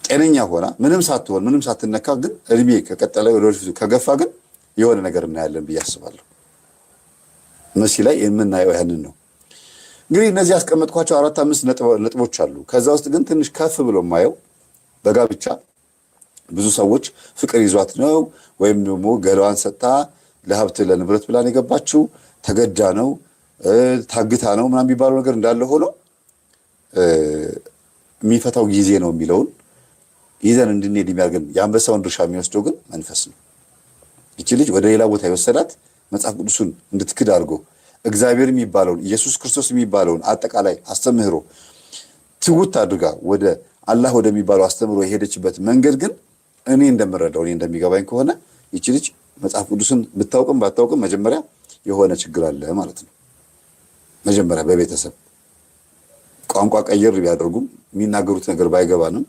ጤነኛ ሆና ምንም ሳትሆን ምንም ሳትነካ ግን እድሜ ከቀጠለ ወደፊቱ ከገፋ ግን የሆነ ነገር እናያለን ብዬ አስባለሁ። መሲ ላይ የምናየው ያንን ነው። እንግዲህ እነዚህ ያስቀመጥኳቸው 4-5 ነጥቦች አሉ። ከዛ ውስጥ ግን ትንሽ ከፍ ብሎ የማየው በጋብቻ ብዙ ሰዎች ፍቅር ይዟት ነው ወይም ደግሞ ገላዋን ሰጥታ ለሀብት ለንብረት ብላን የገባችው ተገዳ ነው ታግታ ነው ምናምን የሚባለው ነገር እንዳለ ሆኖ የሚፈታው ጊዜ ነው የሚለውን ይዘን እንድንሄድ የሚያደርገን የአንበሳውን ድርሻ የሚወስደው ግን መንፈስ ነው። ይቺ ልጅ ወደ ሌላ ቦታ የወሰዳት መጽሐፍ ቅዱሱን እንድትክድ አድርጎ እግዚአብሔር የሚባለውን ኢየሱስ ክርስቶስ የሚባለውን አጠቃላይ አስተምህሮ ትውት አድርጋ ወደ አላህ ወደሚባለው አስተምህሮ የሄደችበት መንገድ ግን እኔ እንደምረዳው እኔ እንደሚገባኝ ከሆነ ይቺ ልጅ መጽሐፍ ቅዱስን ብታውቅም ባታውቅም መጀመሪያ የሆነ ችግር አለ ማለት ነው። መጀመሪያ በቤተሰብ ቋንቋ ቀየር ቢያደርጉም የሚናገሩት ነገር ባይገባንም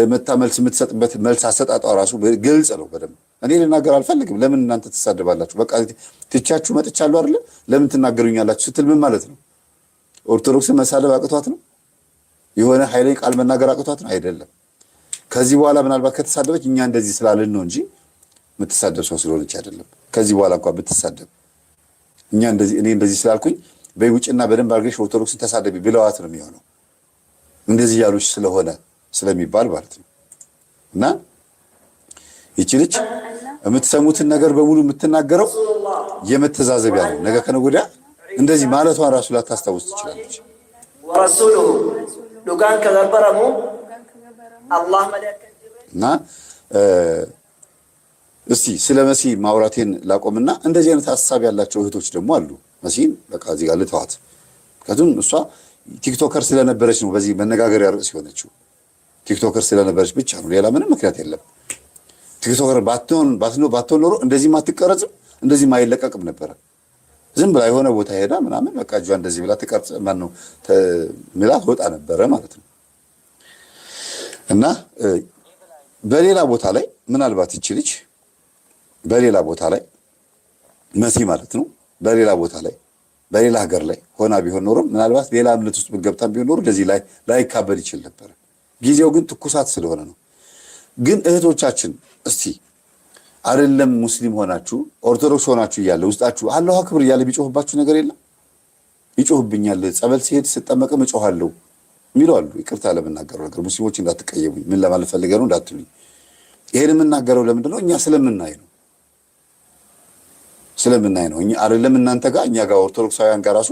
መታ መልስ የምትሰጥበት መልስ አሰጣጧ ራሱ ግልጽ ነው በደንብ። እኔ ልናገር አልፈልግም፣ ለምን እናንተ ትሳደባላችሁ? በቃ ትቻችሁ መጥቻለሁ አይደለ? ለምን ትናገሩኛላችሁ ስትል ምን ማለት ነው? ኦርቶዶክስን መሳደብ አቅቷት ነው? የሆነ ኃይለኛ ቃል መናገር አቅቷት ነው? አይደለም። ከዚህ በኋላ ምናልባት ከተሳደበች እኛ እንደዚህ ስላልን ነው እንጂ የምትሳደብ ሰው ስለሆነች አይደለም። ከዚህ በኋላ እንኳን ብትሳደብ እኛ እኔ እንደዚህ ስላልኩኝ በውጭና በደንብ አድርገሽ ኦርቶዶክስን ተሳደቢ ብለዋት ነው የሚሆነው። እንደዚህ ያሉሽ ስለሆነ ስለሚባል ማለት ነው። እና ይቺ ልጅ የምትሰሙትን ነገር በሙሉ የምትናገረው የመተዛዘቢያ ነው። ነገ ከነገ ወዲያ እንደዚህ ማለቷን ራሱ ላታስታውስ ትችላለች። ወረሱሉ ዱጋን ከበረሙ አላህ እና እስቲ ስለ መሲ ማውራቴን ላቆምና እንደዚህ አይነት ሐሳብ ያላቸው እህቶች ደግሞ አሉ። መሲን በቃ እዚህ ጋር ልተዋት። ምክንያቱም እሷ ቲክቶከር ስለነበረች ነው በዚህ መነጋገሪያ ርዕስ የሆነችው። ቲክቶከር ስለነበረች ብቻ ነው፣ ሌላ ምንም ምክንያት የለም። ቲክቶከር ባትሆን ኖሮ እንደዚህ ማትቀረጽም እንደዚህ ማይለቀቅም ነበረ። ዝም ብላ የሆነ ቦታ ሄዳ ምናምን በቃ እጇ እንደዚህ ብላ ትቀርጽ ማነው ምላ ትወጣ ነበረ ማለት ነው። እና በሌላ ቦታ ላይ ምናልባት ይቺ ልጅ በሌላ ቦታ ላይ መሲ ማለት ነው በሌላ ቦታ ላይ በሌላ ሀገር ላይ ሆና ቢሆን ኖሮ ምናልባት ሌላ እምነት ውስጥ ብትገብታ ቢሆን ኖሮ እንደዚህ ላይካበድ ይችል ነበረ። ጊዜው ግን ትኩሳት ስለሆነ ነው። ግን እህቶቻችን እስቲ አይደለም ሙስሊም ሆናችሁ ኦርቶዶክስ ሆናችሁ እያለ ውስጣችሁ አላሁ አክብር እያለ ቢጮህባችሁ ነገር የለም? ይጮህብኛል፣ ጸበል ሲሄድ ስጠመቅም እጮሃለሁ የሚሉ አሉ። ይቅርታ ለምናገረው ነገር ሙስሊሞች እንዳትቀየሙኝ፣ ምን ለማለት ፈልገው ነው እንዳትሉኝ። ይሄን የምናገረው ለምንድን ነው? እኛ ስለምናይ ነው ነው። እኛ አይደለም እናንተ ጋር እኛ ጋር ኦርቶዶክሳውያን ጋር ራሱ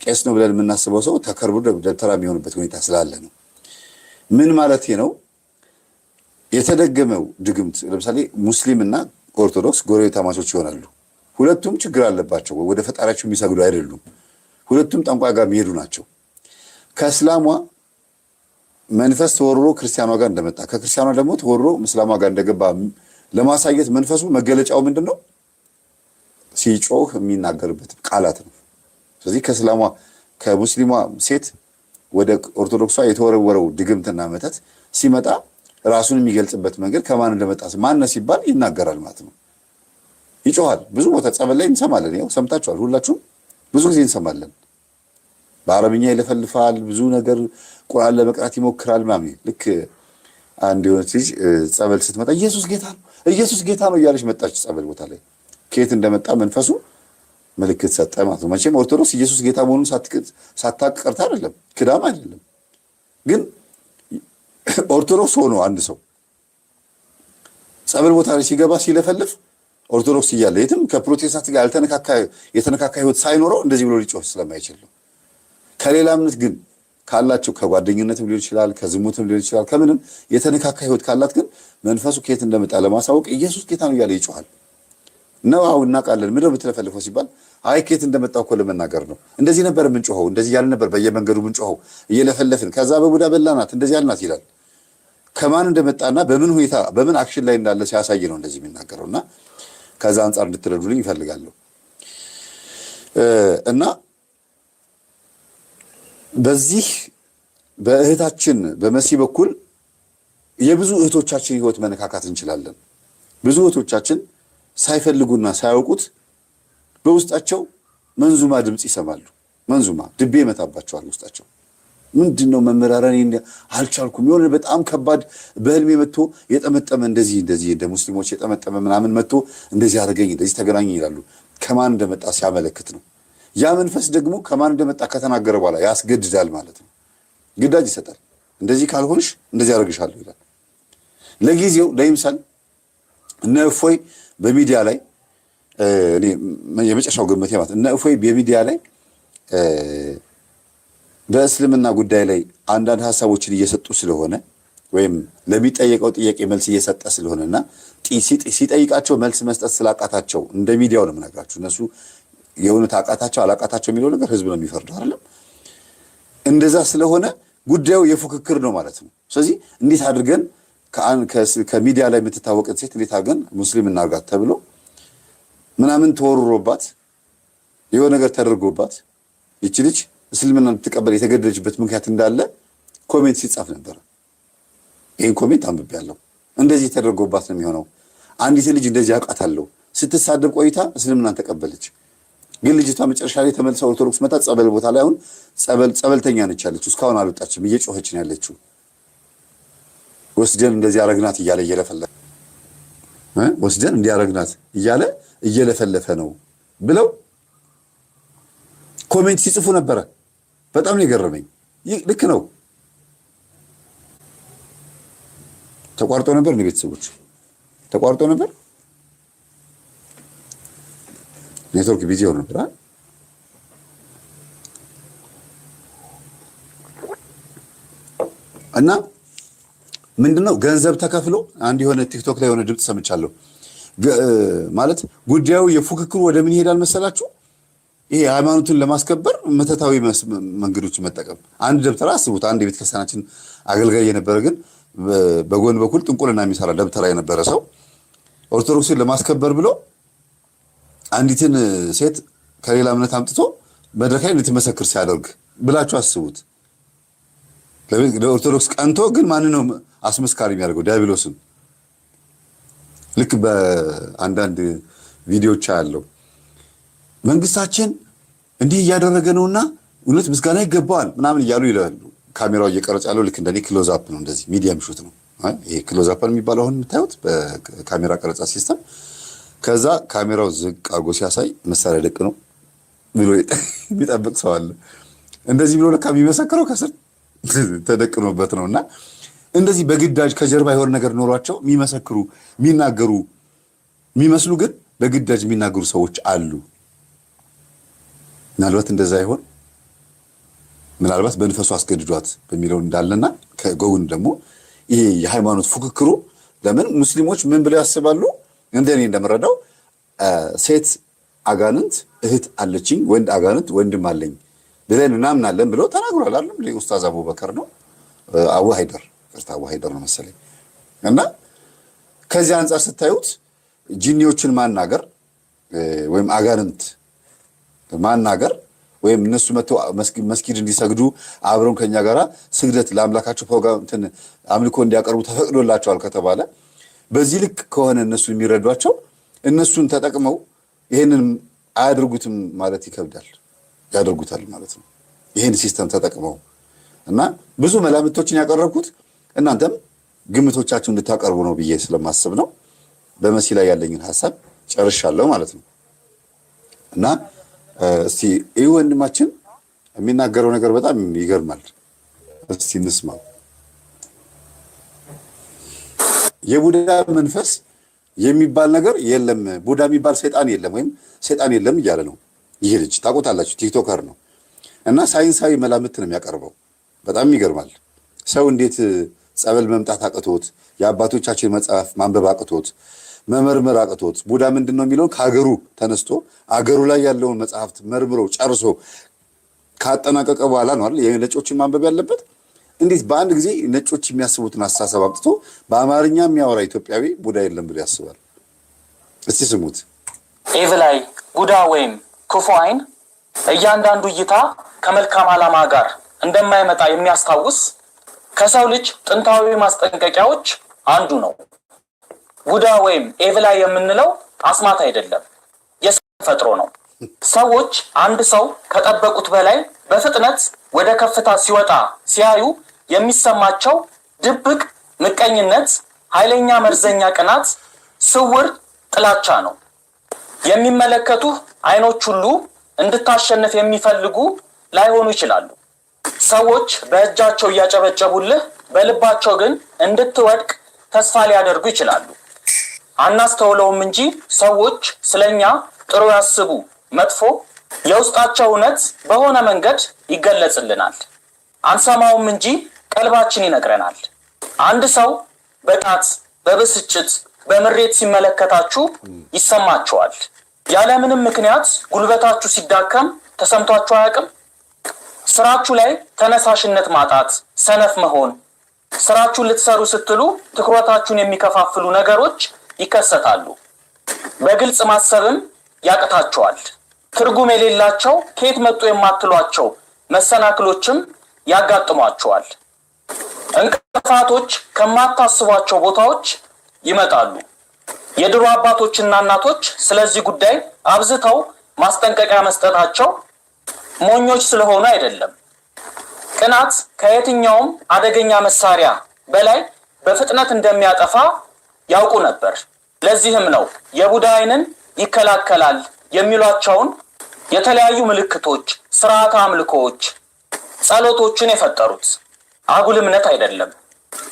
ቄስ ነው ብለን የምናስበው ሰው ተከርቡ ደብተራ የሚሆንበት ሁኔታ ስላለ ነው። ምን ማለት ነው? የተደገመው ድግምት ለምሳሌ ሙስሊምና ኦርቶዶክስ ጎረቤታማቾች ይሆናሉ። ሁለቱም ችግር አለባቸው፣ ወደ ፈጣሪያቸው የሚሰግዱ አይደሉም። ሁለቱም ጠንቋይ ጋር የሚሄዱ ናቸው። ከእስላሟ መንፈስ ተወርሮ ክርስቲያኗ ጋር እንደመጣ ከክርስቲያኗ ደግሞ ተወርሮ እስላሟ ጋር እንደገባ ለማሳየት መንፈሱ መገለጫው ምንድን ነው? ሲጮህ የሚናገርበት ቃላት ነው። ስለዚህ ከእስላሟ ከሙስሊሟ ሴት ወደ ኦርቶዶክሷ የተወረወረው ድግምትና መተት ሲመጣ ራሱን የሚገልጽበት መንገድ ከማን እንደመጣ ማነው ሲባል ይናገራል ማለት ነው። ይጮሃል። ብዙ ቦታ ጸበል ላይ እንሰማለን። ያው ሰምታችኋል ሁላችሁም፣ ብዙ ጊዜ እንሰማለን። በአረብኛ ይለፈልፋል፣ ብዙ ነገር ቁርአን ለመቅራት ይሞክራል ምናምን። ልክ አንድ የሆነች ልጅ ጸበል ስትመጣ ኢየሱስ ጌታ ነው፣ ኢየሱስ ጌታ ነው እያለች መጣች ጸበል ቦታ ላይ። ከየት እንደመጣ መንፈሱ ምልክት ሰጠ ማለት ነው። መቼም ኦርቶዶክስ ኢየሱስ ጌታ መሆኑን ሳታቅ ቀርታ አይደለም፣ ክዳም አይደለም። ግን ኦርቶዶክስ ሆኖ አንድ ሰው ጸበል ቦታ ላይ ሲገባ ሲለፈልፍ ኦርቶዶክስ እያለ የትም ከፕሮቴስታንት ጋር የተነካካ ህይወት ሳይኖረው እንደዚህ ብሎ ሊጮህ ስለማይችል ነው። ከሌላ እምነት ግን ካላቸው ከጓደኝነትም ሊሆን ይችላል፣ ከዝሙትም ሊሆን ይችላል፣ ከምንም የተነካካ ህይወት ካላት ግን መንፈሱ ከየት እንደመጣ ለማሳወቅ ኢየሱስ ጌታ ነው እያለ ይጮሃል ነው። አሁን እናውቃለን። ምንድነው የምትለፈልፈው ሲባል አይ ከየት እንደመጣው እኮ ለመናገር ነው። እንደዚህ ነበር የምንጮኸው፣ እንደዚህ ያልን ነበር በየመንገዱ የምንጮኸው እየለፈለፍን፣ ከዛ በቡዳ በላናት እንደዚህ ያልናት ይላል። ከማን እንደመጣና በምን ሁኔታ በምን አክሽን ላይ እንዳለ ሲያሳይ ነው እንደዚህ የሚናገረውና ከዛ አንጻር እንድትረዱልኝ ይፈልጋለሁ። እና በዚህ በእህታችን በመሲ በኩል የብዙ እህቶቻችን ህይወት መነካካት እንችላለን። ብዙ እህቶቻችን ሳይፈልጉና ሳያውቁት በውስጣቸው መንዙማ ድምጽ ይሰማሉ። መንዙማ ድቤ ይመታባቸዋል ውስጣቸው። ምንድነው መመራራኔ አልቻልኩም፣ የሆነ በጣም ከባድ በህልሜ መጥቶ የጠመጠመ እንደዚህ እንደ ሙስሊሞች የጠመጠመ ምናምን መጥቶ እንደዚህ አደረገኝ፣ እንደዚህ ተገናኘኝ ይላሉ። ከማን እንደመጣ ሲያመለክት ነው። ያ መንፈስ ደግሞ ከማን እንደመጣ ከተናገረ በኋላ ያስገድዳል ማለት ነው። ግዳጅ ይሰጣል። እንደዚህ ካልሆንሽ እንደዚህ አደርግሻለሁ ይላል። ለጊዜው ለይምሰል እነ እፎይ በሚዲያ ላይ እኔ የመጨረሻው ግምቴ ማለት እነ እፎይ በሚዲያ ላይ በእስልምና ጉዳይ ላይ አንዳንድ ሐሳቦችን እየሰጡ ስለሆነ ወይም ለሚጠየቀው ጥያቄ መልስ እየሰጠ ስለሆነና ሲጠይቃቸው መልስ መስጠት ስላቃታቸው እንደ ሚዲያው ነው የምነግራችሁ። እነሱ የእውነት አቃታቸው አላቃታቸው የሚለው ነገር ህዝብ ነው የሚፈርደው አይደለም። እንደዛ ስለሆነ ጉዳዩ የፉክክር ነው ማለት ነው። ስለዚህ እንዴት አድርገን ከሚዲያ ላይ የምትታወቅን ሴት እንዴት አድርገን ሙስሊም እናርጋት ተብሎ ምናምን ተወርሮባት የሆነ ነገር ተደርጎባት ይቺ ልጅ እስልምና እንድትቀበል የተገደደችበት ምክንያት እንዳለ ኮሜንት ሲጻፍ ነበር። ይሄን ኮሜንት አንብቤያለሁ። እንደዚህ ተደርጎባት ነው የሚሆነው። አንዲት ልጅ እንደዚህ አውቃታለሁ ስትሳደብ ቆይታ እስልምናን ተቀበለች። ግን ልጅቷ መጨረሻ ላይ ተመልሳ ኦርቶዶክስ መጣ። ጸበል ቦታ ላይ አሁን ጸበልተኛ ነች ያለችው። እስካሁን አልወጣችም፣ እየጮኸች ነው ያለችው። ወስደን እንደዚህ አረግናት እያለ እየለፈለፈ ወስደን እንዲያረግናት እያለ እየለፈለፈ ነው ብለው ኮሜንት ሲጽፉ ነበረ። በጣም ነው የገረመኝ። ልክ ነው። ተቋርጦ ነበር ነው ቤተሰቦች ተቋርጦ ነበር። ኔትወርክ ቢዚ ሆኖ ነበር እና ምንድነው ገንዘብ ተከፍሎ አንድ የሆነ ቲክቶክ ላይ የሆነ ድምጽ ሰምቻለሁ። ማለት ጉዳዩ የፉክክሩ ወደ ምን ይሄዳል መሰላችሁ? ይሄ ሃይማኖትን ለማስከበር መተታዊ መንገዶች መጠቀም። አንድ ደብተራ አስቡት። አንድ የቤተክርስቲያናችን አገልጋይ የነበረ ግን በጎን በኩል ጥንቁልና የሚሰራ ደብተራ የነበረ ሰው ኦርቶዶክስን ለማስከበር ብሎ አንዲትን ሴት ከሌላ እምነት አምጥቶ መድረክ ላይ እንድትመሰክር ሲያደርግ ብላችሁ አስቡት። ለኦርቶዶክስ ቀንቶ ግን ማን ነው አስመስካሪ የሚያደርገው? ዲያብሎስን። ልክ በአንዳንድ ቪዲዮዎች ያለው መንግስታችን እንዲህ እያደረገ ነውና እውነት ምስጋና ይገባዋል ምናምን እያሉ ይላሉ። ካሜራው እየቀረጸ ያለው ልክ እንደኔ ክሎዝ አፕ ነው፣ እንደዚህ ሚዲየም ሹት ነው። ይሄ ክሎዝ አፕ የሚባለው አሁን የምታዩት በካሜራ ቀረጻ ሲስተም። ከዛ ካሜራው ዝቅ አርጎ ሲያሳይ መሳሪያ ደቅ ነው ብሎ የሚጠብቅ ሰው አለ። እንደዚህ ብሎ ለካ የሚመሰክረው ከስር ተደቅኖበት ነውና እንደዚህ በግዳጅ ከጀርባ የሆነ ነገር ኖሯቸው የሚመሰክሩ የሚናገሩ የሚመስሉ ግን በግዳጅ የሚናገሩ ሰዎች አሉ። ምናልባት እንደዛ ይሆን፣ ምናልባት በንፈሱ አስገድዷት በሚለው እንዳለና ከጎን ደግሞ ይሄ የሃይማኖት ፉክክሩ ለምን ሙስሊሞች ምን ብለው ያስባሉ? እንደኔ እንደምረዳው ሴት አጋንንት እህት አለችኝ፣ ወንድ አጋንንት ወንድም አለኝ ብለን እናምናለን ብለው ተናግሯል። አይደለም ኡስታዝ አቡበከር ነው አቡ ሃይደር ነው መሰለኝ። እና ከዚህ አንፃር ስታዩት ጂኒዎችን ማናገር ወይም አጋንንት ማናገር ወይም እነሱ መተው መስጊድ እንዲሰግዱ አብረን ከኛ ጋራ ስግደት ለአምላካቸው ፕሮግራም አምልኮ እንዲያቀርቡ ተፈቅዶላቸዋል ከተባለ በዚህ ልክ ከሆነ እነሱ የሚረዷቸው እነሱን ተጠቅመው ይሄንን አያድርጉትም ማለት ይከብዳል። ያደርጉታል ማለት ነው። ይሄን ሲስተም ተጠቅመው እና ብዙ መላምቶችን ያቀረብኩት እናንተም ግምቶቻችሁን እንድታቀርቡ ነው ብዬ ስለማስብ ነው። በመሲ ላይ ያለኝን ሐሳብ ጨርሻለሁ ማለት ነው። እና እስቲ ይህ ወንድማችን የሚናገረው ነገር በጣም ይገርማል። እስቲ እንስማው። የቡዳ መንፈስ የሚባል ነገር የለም፣ ቡዳ የሚባል ሰይጣን የለም ወይም ሰይጣን የለም እያለ ነው። ይሄ ልጅ ታውቁታላችሁ፣ ቲክቶከር ነው እና ሳይንሳዊ መላምት ነው የሚያቀርበው። በጣም ይገርማል። ሰው እንዴት ጸበል መምጣት አቅቶት የአባቶቻችን መጽሐፍ ማንበብ አቅቶት መመርመር አቅቶት ቡዳ ምንድን ነው የሚለውን ከሀገሩ ተነስቶ አገሩ ላይ ያለውን መጽሐፍት መርምሮ ጨርሶ ካጠናቀቀ በኋላ ነው አይደል የነጮችን ማንበብ ያለበት። እንዴት በአንድ ጊዜ ነጮች የሚያስቡትን አስተሳሰብ አምጥቶ በአማርኛ የሚያወራ ኢትዮጵያዊ ቡዳ የለም ብሎ ያስባል? እስቲ ስሙት። ኤቭላይ ቡዳ ወይም ክፉ አይን እያንዳንዱ እይታ ከመልካም ዓላማ ጋር እንደማይመጣ የሚያስታውስ ከሰው ልጅ ጥንታዊ ማስጠንቀቂያዎች አንዱ ነው። ቡዳ ወይም ኤቭላይ የምንለው አስማት አይደለም፣ የሰው ተፈጥሮ ነው። ሰዎች አንድ ሰው ከጠበቁት በላይ በፍጥነት ወደ ከፍታ ሲወጣ ሲያዩ የሚሰማቸው ድብቅ ምቀኝነት፣ ኃይለኛ መርዘኛ ቅናት፣ ስውር ጥላቻ ነው። የሚመለከቱህ አይኖች ሁሉ እንድታሸንፍ የሚፈልጉ ላይሆኑ ይችላሉ። ሰዎች በእጃቸው እያጨበጨቡልህ በልባቸው ግን እንድትወድቅ ተስፋ ሊያደርጉ ይችላሉ። አናስተውለውም እንጂ ሰዎች ስለኛ ጥሩ ያስቡ መጥፎ የውስጣቸው እውነት በሆነ መንገድ ይገለጽልናል። አንሰማውም እንጂ ቀልባችን ይነግረናል። አንድ ሰው በጣት በብስጭት በምሬት ሲመለከታችሁ ይሰማችኋል። ያለምንም ምክንያት ጉልበታችሁ ሲዳከም ተሰምቷችሁ አያውቅም? ስራችሁ ላይ ተነሳሽነት ማጣት፣ ሰነፍ መሆን፣ ስራችሁን ልትሰሩ ስትሉ ትኩረታችሁን የሚከፋፍሉ ነገሮች ይከሰታሉ። በግልጽ ማሰብም ያቅታችኋል። ትርጉም የሌላቸው ከየት መጡ የማትሏቸው መሰናክሎችም ያጋጥሟችኋል። እንቅፋቶች ከማታስቧቸው ቦታዎች ይመጣሉ። የድሮ አባቶችና እናቶች ስለዚህ ጉዳይ አብዝተው ማስጠንቀቂያ መስጠታቸው ሞኞች ስለሆኑ አይደለም። ቅናት ከየትኛውም አደገኛ መሳሪያ በላይ በፍጥነት እንደሚያጠፋ ያውቁ ነበር። ለዚህም ነው የቡዳ ዓይንን ይከላከላል የሚሏቸውን የተለያዩ ምልክቶች፣ ስርዓተ አምልኮዎች፣ ጸሎቶችን የፈጠሩት። አጉል እምነት አይደለም።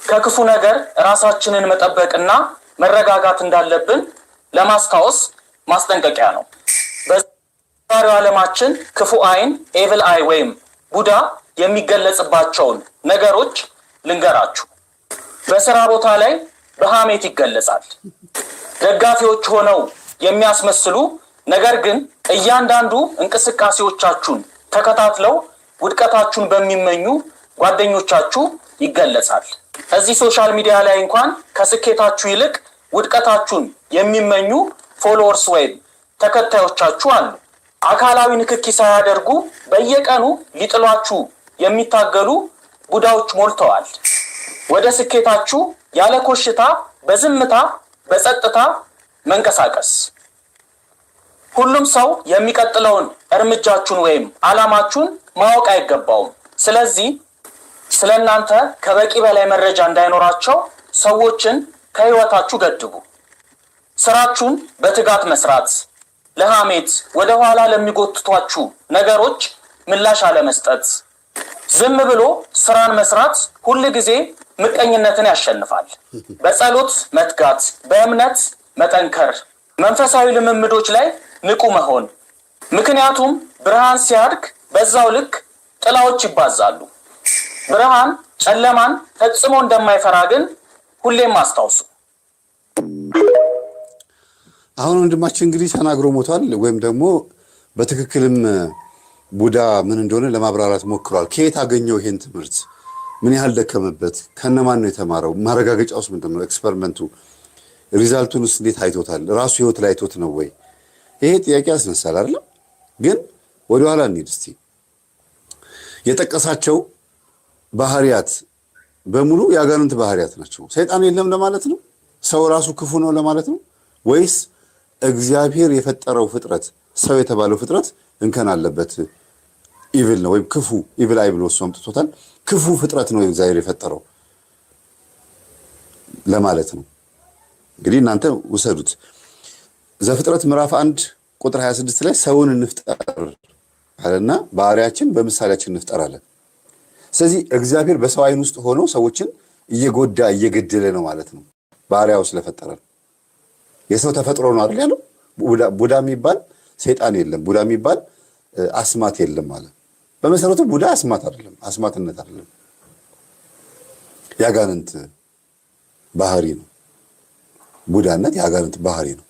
ከክፉ ነገር ራሳችንን መጠበቅና መረጋጋት እንዳለብን ለማስታወስ ማስጠንቀቂያ ነው። በዛሬው ዓለማችን ክፉ ዓይን ኤቪል አይ ወይም ቡዳ የሚገለጽባቸውን ነገሮች ልንገራችሁ። በስራ ቦታ ላይ በሐሜት ይገለጻል። ደጋፊዎች ሆነው የሚያስመስሉ ነገር ግን እያንዳንዱ እንቅስቃሴዎቻችሁን ተከታትለው ውድቀታችሁን በሚመኙ ጓደኞቻችሁ ይገለጻል። እዚህ ሶሻል ሚዲያ ላይ እንኳን ከስኬታችሁ ይልቅ ውድቀታችሁን የሚመኙ ፎሎወርስ ወይም ተከታዮቻችሁ አሉ። አካላዊ ንክኪ ሳያደርጉ በየቀኑ ሊጥሏችሁ የሚታገሉ ቡዳዎች ሞልተዋል። ወደ ስኬታችሁ ያለ ኮሽታ በዝምታ በጸጥታ መንቀሳቀስ። ሁሉም ሰው የሚቀጥለውን እርምጃችሁን ወይም ዓላማችሁን ማወቅ አይገባውም። ስለዚህ ስለ እናንተ ከበቂ በላይ መረጃ እንዳይኖራቸው ሰዎችን ከህይወታችሁ ገድቡ። ስራችሁን በትጋት መስራት፣ ለሐሜት ወደ ኋላ ለሚጎትቷችሁ ነገሮች ምላሽ አለመስጠት። ዝም ብሎ ስራን መስራት ሁል ጊዜ ምቀኝነትን ያሸንፋል። በጸሎት መትጋት፣ በእምነት መጠንከር፣ መንፈሳዊ ልምምዶች ላይ ንቁ መሆን። ምክንያቱም ብርሃን ሲያድግ በዛው ልክ ጥላዎች ይባዛሉ። ብርሃን ጨለማን ፈጽሞ እንደማይፈራ ግን ሁሌም አስታውሱ። አሁን ወንድማችን እንግዲህ ተናግሮ ሞቷል፣ ወይም ደግሞ በትክክልም ቡዳ ምን እንደሆነ ለማብራራት ሞክሯል። ከየት አገኘው ይሄን ትምህርት? ምን ያህል ደከመበት? ከነማን ነው የተማረው? ማረጋገጫውስ ምንድን ነው? ኤክስፐሪመንቱ ሪዛልቱንስ እንዴት አይቶታል? ራሱ ህይወት ላይ አይቶት ነው ወይ? ይሄ ጥያቄ ያስነሳል አይደል? ግን ወደኋላ እንሂድ እስቲ። የጠቀሳቸው ባህሪያት በሙሉ የአጋንንት ባህሪያት ናቸው። ሰይጣን የለም ለማለት ነው? ሰው ራሱ ክፉ ነው ለማለት ነው? ወይስ እግዚአብሔር የፈጠረው ፍጥረት ሰው የተባለው ፍጥረት እንከን አለበት፣ ኢቪል ነው ወይም ክፉ ኢቪል አይ ብሎ እሱ አምጥቶታል። ክፉ ፍጥረት ነው እግዚአብሔር የፈጠረው ለማለት ነው። እንግዲህ እናንተ ውሰዱት። ዘፍጥረት ምዕራፍ 1 ቁጥር 26 ላይ ሰውን እንፍጠር አለና ባህሪያችን በምሳሌያችን እንፍጠር አለ። ስለዚህ እግዚአብሔር በሰው አይን ውስጥ ሆኖ ሰዎችን እየጎዳ እየገደለ ነው ማለት ነው። ባህሪያው ስለፈጠረ የሰው ተፈጥሮ ነው አይደል ያለው። ቡዳ የሚባል ሰይጣን የለም፣ ቡዳ የሚባል አስማት የለም ማለት። በመሰረቱ ቡዳ አስማት አይደለም፣ አስማትነት አይደለም፣ ያጋንንት ባህሪ ነው። ቡዳነት ያጋንንት ባህሪ ነው።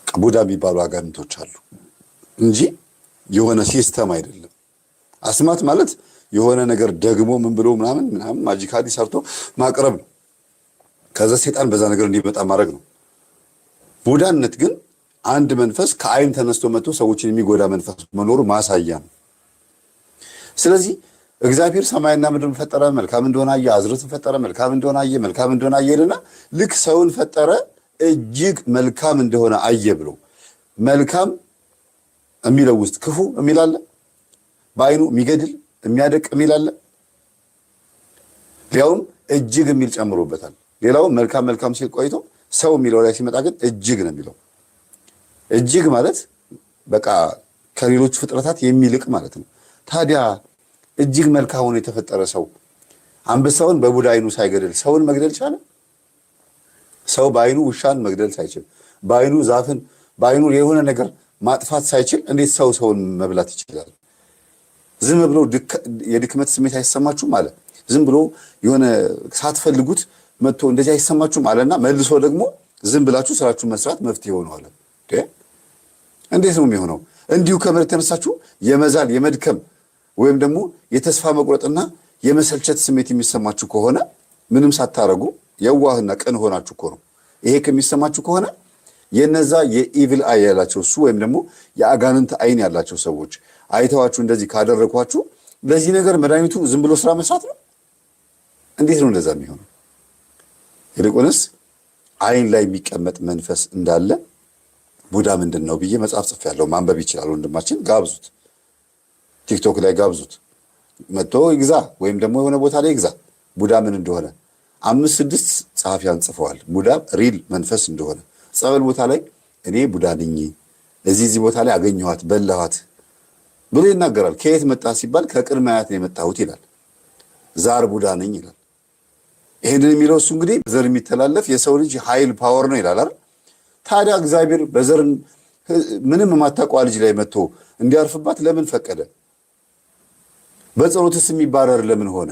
ቡዳ የሚባሉ አጋንንቶች አሉ እንጂ የሆነ ሲስተም አይደለም። አስማት ማለት የሆነ ነገር ደግሞ ምን ብሎ ምናምን ማጂካሊ ሰርቶ ማቅረብ ነው። ከዛ ሰይጣን በዛ ነገር እንዲመጣ ማድረግ ነው። ቡዳነት ግን አንድ መንፈስ ከአይን ተነስቶ መጥቶ ሰዎችን የሚጎዳ መንፈስ መኖሩ ማሳያ ነው። ስለዚህ እግዚአብሔር ሰማይና ምድርን ፈጠረ፣ መልካም እንደሆነ አየ። አዝርዕትን ፈጠረ፣ መልካም እንደሆነ አየ። መልካም እንደሆነ አየና ልክ ሰውን ፈጠረ። እጅግ መልካም እንደሆነ አየ ብሎ መልካም የሚለው ውስጥ ክፉ የሚል አለ? በአይኑ የሚገድል የሚያደቅ የሚል አለ? ሊያውም እጅግ የሚል ጨምሮበታል። ሌላው መልካም መልካም ሲል ቆይቶ ሰው የሚለው ላይ ሲመጣ ግን እጅግ ነው የሚለው። እጅግ ማለት በቃ ከሌሎች ፍጥረታት የሚልቅ ማለት ነው። ታዲያ እጅግ መልካም ሆኖ የተፈጠረ ሰው አንበሳውን በቡዳ አይኑ ሳይገድል ሰውን መግደል ቻለ? ሰው በአይኑ ውሻን መግደል ሳይችል በአይኑ ዛፍን በአይኑ የሆነ ነገር ማጥፋት ሳይችል እንዴት ሰውን መብላት ይችላል? ዝም ብሎ የድክመት ስሜት አይሰማችሁም አለ። ዝም ብሎ የሆነ ሳትፈልጉት መጥቶ እንደዚህ አይሰማችሁም አለና መልሶ ደግሞ ዝም ብላችሁ ስራችሁን መስራት መፍትሄ ሆነዋል። እንዴት ነው የሚሆነው? እንዲሁ ከመሬት ተነሳችሁ የመዛል የመድከም ወይም ደግሞ የተስፋ መቁረጥና የመሰልቸት ስሜት የሚሰማችሁ ከሆነ ምንም ሳታረጉ የዋህና ቅን ሆናችሁ እኮ ነው። ይሄ ከሚሰማችሁ ከሆነ የነዛ የኢቪል አይ ያላቸው እሱ ወይም ደግሞ የአጋንንት አይን ያላቸው ሰዎች አይተዋችሁ እንደዚህ ካደረኳችሁ ለዚህ ነገር መድኃኒቱ ዝም ብሎ ስራ መስራት ነው? እንዴት ነው እንደዛ የሚሆነው? ይልቁንስ አይን ላይ የሚቀመጥ መንፈስ እንዳለ ቡዳ ምንድን ነው ብዬ መጽሐፍ ጽፌያለሁ። ማንበብ ይችላል ወንድማችን፣ ጋብዙት። ቲክቶክ ላይ ጋብዙት፣ መጥቶ ይግዛ፣ ወይም ደግሞ የሆነ ቦታ ላይ ይግዛ። ቡዳ ምን እንደሆነ 5-6 ጸሐፊያን ጽፈዋል። ቡዳ ሪል መንፈስ እንደሆነ ጸበል ቦታ ላይ እኔ ቡዳ ነኝ እዚህ ቦታ ላይ አገኘኋት በላኋት ብሎ ይናገራል። ከየት መጣ ሲባል ከቅድመ አያት ነው የመጣሁት ይላል። ዛር ቡዳ ነኝ ይላል። ይሄንን የሚለው እሱ እንግዲህ በዘር የሚተላለፍ የሰው ልጅ ኃይል ፓወር ነው ይላል አይደል? ታዲያ እግዚአብሔር በዘር ምንም የማታውቀው ልጅ ላይ መጥቶ እንዲያርፍባት ለምን ፈቀደ? በጸሎትስ የሚባረር ለምን ሆነ?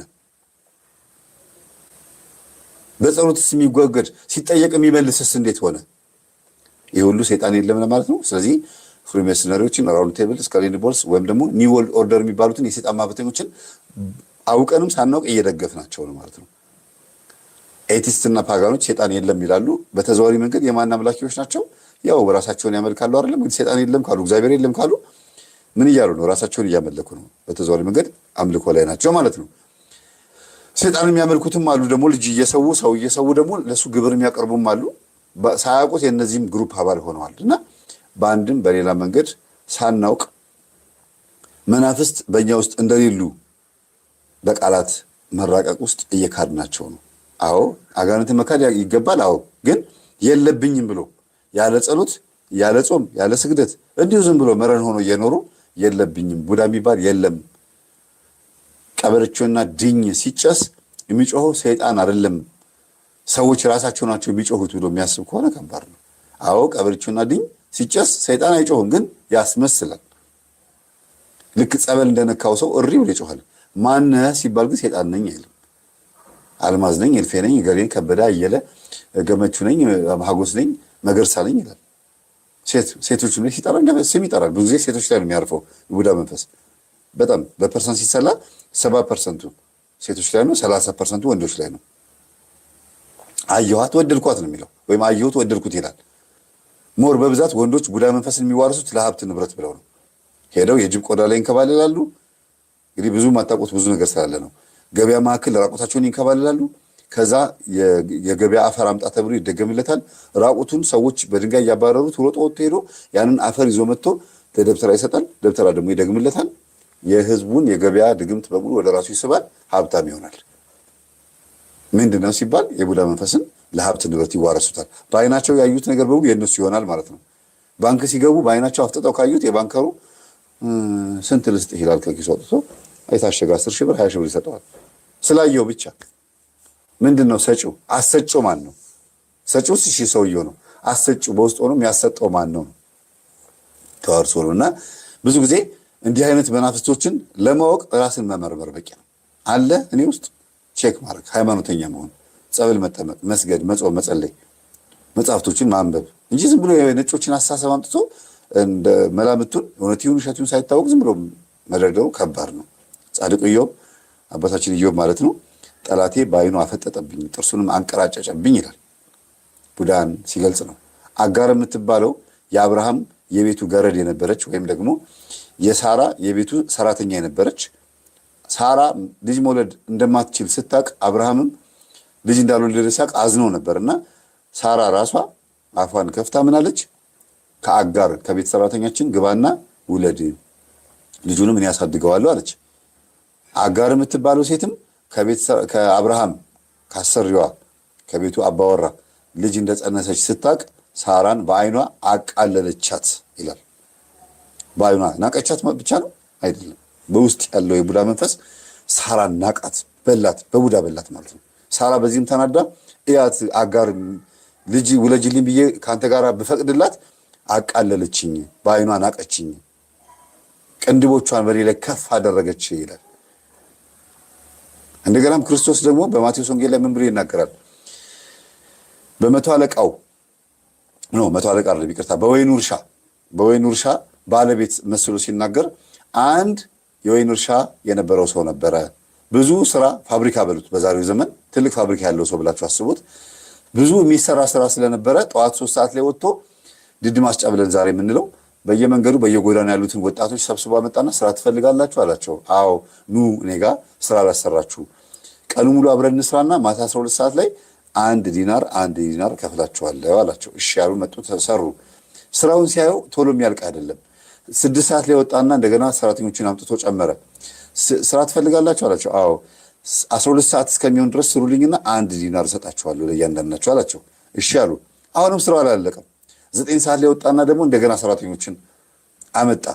በጸሎትስ የሚወገድ ሲጠየቅ የሚመልስስ እንዴት ሆነ? ይህ ሁሉ ሰይጣን የለም ለማለት ነው። ስለዚህ ፍሪሜሰነሪዎችን፣ ራውንድ ቴብል፣ ስካሊን ቦልስ ወይም ደግሞ ኒው ወርልድ ኦርደር የሚባሉትን የሰይጣን ማህበረተኞችን አውቀንም ሳናውቅ እየደገፍናቸው ነው ማለት ነው። ኤቲስትና ፓጋኖች ሰይጣን የለም ይላሉ። በተዘዋዋሪ መንገድ የማን አምላኪዎች ናቸው? ያው ራሳቸውን ያመልካሉ አይደለም? እንግዲህ ሰይጣን የለም ካሉ እግዚአብሔር የለም ካሉ ምን እያሉ ነው? ራሳቸውን እያመለኩ ነው። በተዘዋዋሪ መንገድ አምልኮ ላይ ናቸው ማለት ነው። ሰይጣን የሚያመልኩትም አሉ ደግሞ ልጅ እየሰው ሰው እየሰው ደግሞ ለሱ ግብር የሚያቀርቡም አሉ። ሳያውቁት የእነዚህም ግሩፕ አባል ሆነዋል። እና በአንድም በሌላ መንገድ ሳናውቅ መናፍስት በእኛ ውስጥ እንደሌሉ በቃላት መራቀቅ ውስጥ እየካድናቸው ነው። አዎ አጋንንትን መካድ ይገባል። አዎ ግን የለብኝም ብሎ ያለ ጸሎት ያለ ጾም ያለ ስግደት እንዲሁ ዝም ብሎ መረን ሆኖ እየኖሩ የለብኝም ቡዳ የሚባል የለም። ቀበርቾና ድኝ ሲጨስ የሚጮኸው ሰይጣን አይደለም ሰዎች ራሳቸው ናቸው የሚጮሁት ብሎ የሚያስብ ከሆነ ከባድ ነው። አዎ ቀበርቾና ድኝ ሲጨስ ሰይጣን አይጮህም፣ ግን ያስመስላል። ልክ ጸበል እንደነካው ሰው እሪ ብሎ ይጮሃል። ማነህ ሲባል ግን ሰይጣን ነኝ አይልም። አልማዝ ነኝ፣ እልፌ ነኝ፣ ገሌን ከበደ አየለ ገመቹ ነኝ፣ ማጎስ ነኝ፣ መገርሳ ነኝ ይላል። ሴቶች ላይ ሲጠራ ስም ይጠራል። ብዙ ጊዜ ሴቶች ላይ ነው የሚያርፈው ቡዳ መንፈስ። በጣም በፐርሰንት ሲሰላ 70% ሴቶች ላይ ነው፣ 30% ወንዶች ላይ ነው። አየኋት ወደድኳት ነው የሚለው፣ ወይም አየሁት ወደድኩት ይላል። ሞር በብዛት ወንዶች ቡዳ መንፈስን የሚዋርሱት ለሀብት ንብረት ብለው ነው። ሄደው የጅብ ቆዳ ላይ ይንከባለላሉ። እንግዲህ ብዙ ማታውቁት ብዙ ነገር ስላለ ነው። ገበያ ማዕከል ራቁታቸውን ይንከባለላሉ። ከዛ የገበያ አፈር አምጣ ተብሎ ይደገምለታል። ራቁቱን ሰዎች በድንጋይ እያባረሩት ሮጦ ወጥቶ ሄዶ ያንን አፈር ይዞ መጥቶ ለደብተራ ይሰጣል። ደብተራ ደግሞ ይደግምለታል። የህዝቡን የገበያ ድግምት በሙሉ ወደ ራሱ ይስባል። ሀብታም ይሆናል። ምንድነው ሲባል የቡዳ መንፈስን ለሀብት ንብረት ይዋረሱታል። በአይናቸው ያዩት ነገር በሙሉ የእነሱ ይሆናል ማለት ነው። ባንክ ሲገቡ በአይናቸው አፍጥጠው ካዩት የባንከሩ ስንት ልስጥ ይላል። ከኪሱ አውጥቶ የታሸገ 10 ሺህ ብር 20 ሺህ ብር ይሰጠዋል። ስላየው ብቻ። ምንድነው ሰጪው? አሰጪው ማን ነው? ሰጪውስ እሺ ሰውየው ነው። አሰጪው በውስጥ ሆኖ የሚያሰጠው ማን ነው? ተዋርሶ ነው። እና ብዙ ጊዜ እንዲህ አይነት መናፍስቶችን ለማወቅ ራስን መመርመር በቂ ነው። አለ እኔ ውስጥ ቼክ ማድረግ፣ ሃይማኖተኛ መሆን፣ ጸበል መጠመቅ፣ መስገድ፣ መጾም፣ መጸለይ፣ መጽሐፍቶችን ማንበብ እንጂ ዝም ብሎ የነጮችን አስተሳሰብ አምጥቶ እንደ መላምቱን እውነት ይሁን ውሸቱን ሳይታወቅ ዝም ብሎ መደርደሩ ከባድ ነው። ጻድቁ ኢዮብ አባታችን ኢዮብ ማለት ነው ጠላቴ በአይኑ አፈጠጠብኝ ጥርሱንም አንቀራጨጨብኝ ይላል። ቡዳን ሲገልጽ ነው። አጋር የምትባለው የአብርሃም የቤቱ ገረድ የነበረች ወይም ደግሞ የሳራ የቤቱ ሰራተኛ የነበረች ሳራ ልጅ መውለድ እንደማትችል ስታቅ አብርሃምም ልጅ እንዳልወለደ ሲያቅ አዝኖ ነበርና ሳራ ራሷ አፏን ከፍታ ምን አለች? ከአጋር ከቤት ሰራተኛችን ግባና ውለድ፣ ልጁንም እኔ ያሳድገዋለሁ አለች። አጋር የምትባለው ሴትም ከአብርሃም ካሰሪዋ ከቤቱ አባወራ ልጅ እንደጸነሰች ስታቅ ሳራን በአይኗ አቃለለቻት ይላል። በአይኗ ናቀቻት ብቻ ነው አይደለም። በውስጥ ያለው የቡዳ መንፈስ ሳራን ናቃት፣ በላት፣ በቡዳ በላት ማለት ነው። ሳራ በዚህም ተናዳ እያት አጋር ልጅ ውለጅልኝ ብዬ ከአንተ ጋር ብፈቅድላት አቃለለችኝ፣ በአይኗ ናቀችኝ፣ ቅንድቦቿን በኔ ላይ ከፍ አደረገች ይላል። እንደገናም ክርስቶስ ደግሞ በማቴዎስ ወንጌል ላይ ምን ብሎ ይናገራል? በመቶ አለቃው መቶ አለቃ አይደለም ይቅርታ፣ በወይኑ እርሻ ባለቤት መስሎ ሲናገር አንድ የወይኑ እርሻ የነበረው ሰው ነበረ። ብዙ ስራ ፋብሪካ በሉት፣ በዛሬው ዘመን ትልቅ ፋብሪካ ያለው ሰው ብላችሁ አስቡት። ብዙ የሚሰራ ስራ ስለነበረ ጠዋት 3 ሰዓት ላይ ወጥቶ ድድ ማስጫ ብለን ዛሬ የምንለው በየመንገዱ በየጎዳና ያሉትን ወጣቶች ሰብስቦ አመጣና ስራ ትፈልጋላችሁ አላቸው። አዎ ኑ እኔ ጋር ስራ ላሰራችሁ፣ ቀኑ ሙሉ አብረን እንስራና ማታ 12 ሰዓት ላይ 1 ዲናር ከፍላችኋለሁ አላቸው። እሺ ያሉ መጡ፣ ተሰሩ። ስራውን ሲያየው ቶሎ የሚያልቅ አይደለም። 6 ሰዓት ላይ ወጣና እንደገና ሰራተኞችን አምጥቶ ጨመረ። ስራ ትፈልጋላችሁ አላቸው። አዎ 12 ሰዓት እስከሚሆን ድረስ ስሩልኝና 1 ዲናር እሰጣችኋለሁ ለእያንዳንዳችሁ አላቸው። እሺ አሉ። አሁንም ስራው አላለቀም። 9 ሰዓት ላይ ወጣና ደግሞ እንደገና ሰራተኞችን አመጣ።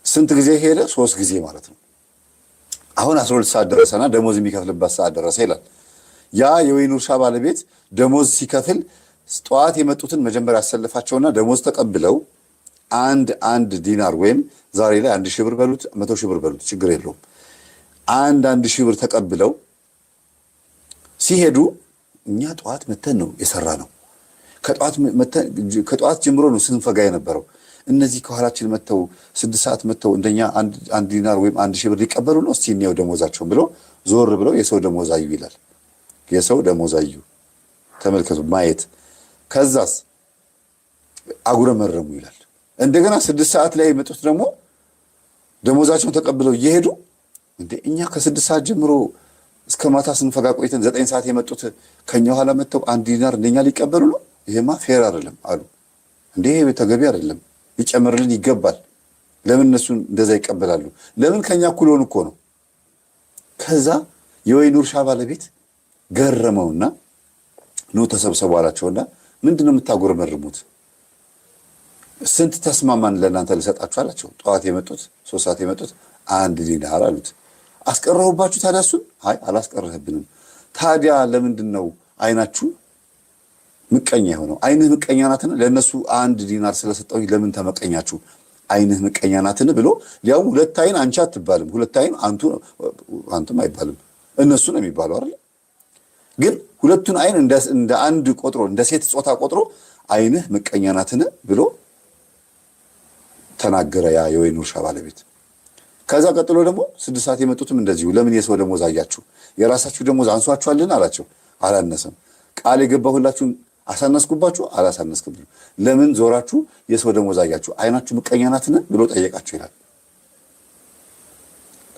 ስንት ጊዜ ሄደ? 3 ጊዜ ማለት ነው። አሁን 12 ሰዓት ደረሰና ደሞዝ የሚከፍልበት ሰዓት ደረሰ ይላል። ያ የወይኑ እርሻ ባለቤት ደሞዝ ሲከፍል ጠዋት የመጡትን መጀመሪያ ያሰልፋቸውና ደሞዝ ተቀብለው አንድ ዲናር ወይም ዛሬ ላይ 1 ሺህ ብር በሉት 100 ሺህ ብር በሉት ችግር የለውም። 1 ሺህ ብር ተቀብለው ሲሄዱ እኛ ጠዋት መተን ነው የሰራ ነው፣ ከጠዋት ጀምሮ ነው ስንፈጋ የነበረው። እነዚህ ከኋላችን መተው 6 ሰዓት መተው እንደኛ 1 ዲናር ወይም 1 ሺህ ብር ሊቀበሉ ነው። እስቲ እኔው ደሞዛቸውን ብለው ዞር ብለው የሰው ደሞዝ አዩ ይላል። የሰው ደሞዝ አዩ፣ ተመልከቱ ማየት። ከዛስ አጉረመረሙ ይላል። እንደገና 6 ሰዓት ላይ የመጡት ደግሞ ደሞዛቸውን ተቀብለው እየሄዱ እንዴ እኛ ከ6 ሰዓት ጀምሮ እስከ ማታ ስንፈጋ ቆይተን 9 ሰዓት የመጡት ከኛ ኋላ መተው 1 ዲናር እንደኛ ሊቀበሉ ነው? ይሄማ ፌር አይደለም አሉ። እንዴ ይሄ ተገቢ አይደለም፣ ሊጨመርልን ይገባል። ለምን እነሱ እንደዛ ይቀበላሉ? ለምን ከኛ እኩል ሆኑ እኮ ነው። ከዛ የወይኑ እርሻ ባለቤት ገረመውና ኑ ተሰብሰቡ አላቸውና ምንድነው የምታጎረመርሙት? ስንት ተስማማን ለእናንተ ልሰጣችሁ አላቸው። ጠዋት የመጡት 3 ሰዓት የመጡት 1 ዲናር አሉት። አስቀረሁባችሁ ታዲያ እሱን? አይ አላስቀረህብንም። ታዲያ ለምንድን ነው አይናችሁ ምቀኛ የሆነው? አይንህ ምቀኛ ናትን? ለእነሱ 1 ዲናር ስለሰጠሁኝ ለምን ተመቀኛችሁ? አይንህ ምቀኛ ናትን ብሎ ያው 2 አይን አንቺ አትባልም፣ 2 አይን አንቱም አይባልም፣ እነሱ ነው የሚባለው አይደል? ግን 2ቱን አይን እንደ አንድ ቆጥሮ እንደ ሴት ጾታ ቆጥሮ አይንህ ምቀኛ ናትን ብሎ ተናገረ ያ የወይኑ እርሻ ባለቤት። ከዛ ቀጥሎ ደግሞ 6 ሰዓት የመጡትም እንደዚሁ ለምን የሰው ደሞዝ አያችሁ? የራሳችሁ ደሞዝ አንሷችኋልን አላቸው። አላነሰም። ቃል የገባሁላችሁን አሳነስኩባችሁ? አላሳነስኩም። ለምን ዞራችሁ የሰው ደሞዝ አያችሁ? አይናችሁ ምቀኛ ናትን ብሎ ጠየቃቸው ይላል።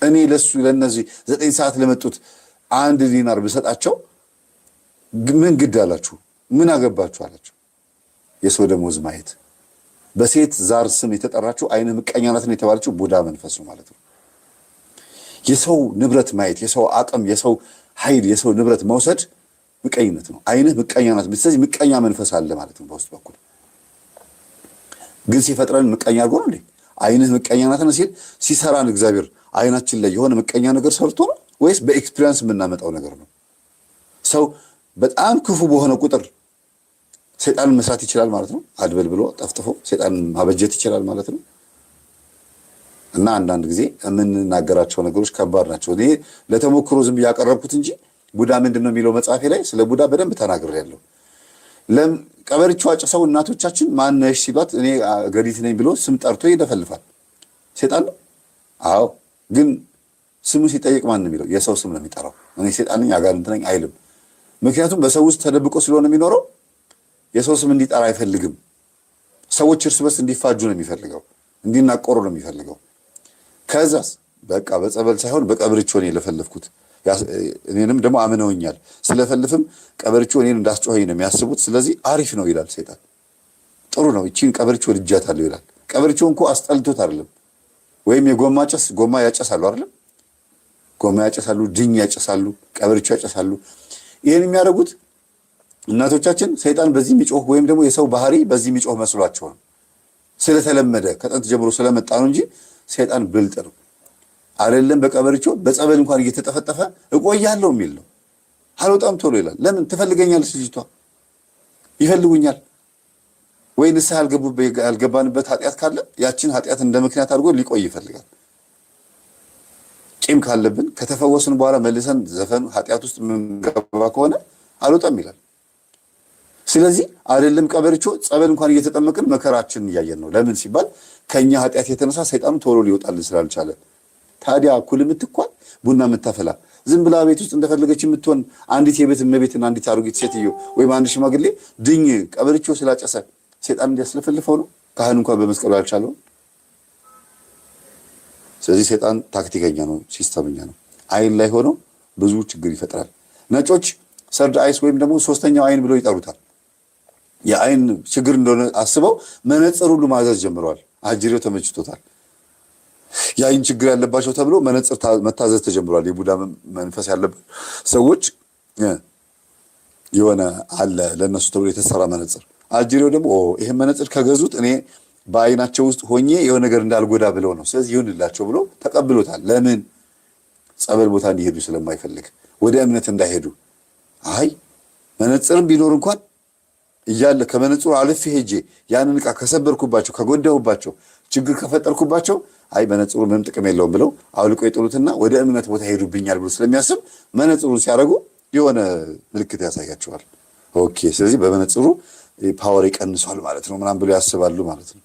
እኔ ለነዚህ 9 ሰዓት ለመጡት 1 ዲናር ብሰጣቸው ምን ግድ አላችሁ? ምን አገባችሁ አላቸው። የሰው ደሞዝ ማየት በሴት ዛር ስም የተጠራችው አይነ ምቀኛ ናትን የተባለችው ቡዳ መንፈስ ነው ማለት ነው። የሰው ንብረት ማየት፣ የሰው አቅም፣ የሰው ኃይል፣ የሰው ንብረት መውሰድ ምቀኝነት ነው። አይንህ ምቀኛ ናት። ስለዚህ ምቀኛ መንፈስ አለ ማለት ነው በውስጥ በኩል። ግን ሲፈጥረን ምቀኛ አድርጎ ነው እንዴ? አይንህ ምቀኛ ናትን ሲል ሲሰራን እግዚአብሔር አይናችን ላይ የሆነ ምቀኛ ነገር ሰርቶ ነው ወይስ በኤክስፒሪየንስ የምናመጣው ነገር ነው? ሰው በጣም ክፉ በሆነ ቁጥር ሰይጣንን መስራት ይችላል ማለት ነው። አድበል ብሎ ጠፍጥፎ ሰይጣንን ማበጀት ይችላል ማለት ነው። እና አንዳንድ ጊዜ የምንናገራቸው ነገሮች ከባድ ናቸው። እኔ ለተሞክሮ ዝም ያቀረብኩት እንጂ ቡዳ ምንድነው የሚለው መጽሐፌ ላይ ስለ ቡዳ በደንብ ተናግሬያለሁ። ቀበሪቹ አጭሰው እናቶቻችን ማነሽ ሲሏት እኔ ገዲት ነኝ ብሎ ስም ጠርቶ ይደፈልፋል። ሰይጣን ነው። አዎ፣ ግን ስሙ ሲጠይቅ ማን ነው የሚለው? የሰው ስም ነው የሚጠራው። እኔ ሰይጣን ነኝ አጋንንት ነኝ አይልም። ምክንያቱም በሰው ውስጥ ተደብቆ ስለሆነ የሚኖረው የሰው ስም እንዲጠራ አይፈልግም። ሰዎች እርስ በርስ እንዲፋጁ ነው የሚፈልገው፣ እንዲናቆሩ ነው የሚፈልገው። ከዛስ በቃ በጸበል ሳይሆን በቀብሪቾ ነው የለፈለፍኩት። እኔንም ደግሞ አምነውኛል። ስለፈልፍም ቀበርቾ እኔን እንዳስጮኸኝ ነው የሚያስቡት። ስለዚህ አሪፍ ነው ይላል ሰይጣን። ጥሩ ነው እቺን ቀበርቾ ልጃታለሁ ይላል። ቀበርቾ እንኳ አስጠልቶት አይደለም። ወይም የጎማ ጨስ ጎማ ያጨሳሉ አይደለም? ጎማ ያጨሳሉ፣ ድኝ ያጨሳሉ፣ ቀበርቾ ያጨሳሉ። ይሄን የሚያደርጉት እናቶቻችን ሰይጣን በዚህ የሚጮህ ወይም ደግሞ የሰው ባህሪ በዚህ የሚጮህ መስሏቸው ነው። ስለተለመደ ከጥንት ጀምሮ ስለመጣ ነው እንጂ ሰይጣን ብልጥ ነው አይደለም። በቀበርቾ በጸበል እንኳን እየተጠፈጠፈ እቆያለሁ የሚል ነው። አልወጣም ቶሎ ይላል። ለምን ትፈልገኛለች ልጅቷ? ይፈልጉኛል ወይ ንስሐ ያልገባንበት ኃጢአት ካለ ያችን ኃጢአት እንደ ምክንያት አድርጎ ሊቆይ ይፈልጋል። ቂም ካለብን ከተፈወስን በኋላ መልሰን ዘፈን ኃጢአት ውስጥ የምንገባ ከሆነ አልወጣም ይላል። ስለዚህ አይደለም ቀበርቾ ጸበል እንኳን እየተጠመቅን መከራችንን እያየን ነው። ለምን ሲባል ከኛ ኃጢአት የተነሳ ሰይጣኑ ቶሎ ሊወጣልን ስላልቻለ። ታዲያ እኩል የምትኳል ቡና የምታፈላ ዝም ብላ ቤት ውስጥ እንደፈለገች የምትሆን አንዲት የቤት እመቤትና አንዲት አሮጊት ሴትዮ ወይም አንድ ሽማግሌ ድኝ ቀበርቾ ስላጨሰ ሰይጣን እንዲያስለፈልፈው ነው? ካህን እንኳን በመስቀሉ ያልቻለው። ስለዚህ ሰይጣን ታክቲከኛ ነው፣ ሲስተምኛ ነው። አይን ላይ ሆኖ ብዙ ችግር ይፈጥራል። ነጮች ሰርድ አይስ ወይም ደግሞ ሶስተኛው አይን ብለው ይጠሩታል። የአይን ችግር እንደሆነ አስበው መነጽር ሁሉ ማዘዝ ጀምረዋል። አጅሬው ተመችቶታል። የአይን ችግር ያለባቸው ተብሎ መነጽር መታዘዝ ተጀምሯል። የቡዳ መንፈስ ያለበት ሰዎች የሆነ አለ ለነሱ ተብሎ የተሰራ መነጽር። አጅሬው ደግሞ ይሄን መነጽር ከገዙት እኔ በአይናቸው ውስጥ ሆኜ የሆነ ነገር እንዳልጎዳ ብለው ነው። ስለዚህ ይሁንላቸው ብሎ ተቀብሎታል። ለምን? ጸበል ቦታ እንዲሄዱ ስለማይፈልግ ወደ እምነት እንዳይሄዱ። አይ መነጽርም ቢኖር እንኳን እያለ ከመነጽሩ አልፌ ሄጄ ያንን ዕቃ ከሰበርኩባቸው፣ ከጎዳሁባቸው፣ ችግር ከፈጠርኩባቸው አይ መነጽሩ ምንም ጥቅም የለውም ብለው አውልቆ የጥሉትና ወደ እምነት ቦታ ሄዱብኛል ብሎ ስለሚያስብ መነጽሩን ሲያደርጉ የሆነ ምልክት ያሳያቸዋል። ኦኬ ስለዚህ በመነጽሩ ፓወር ይቀንሷል ማለት ነው ምናምን ብሎ ያስባሉ ማለት ነው።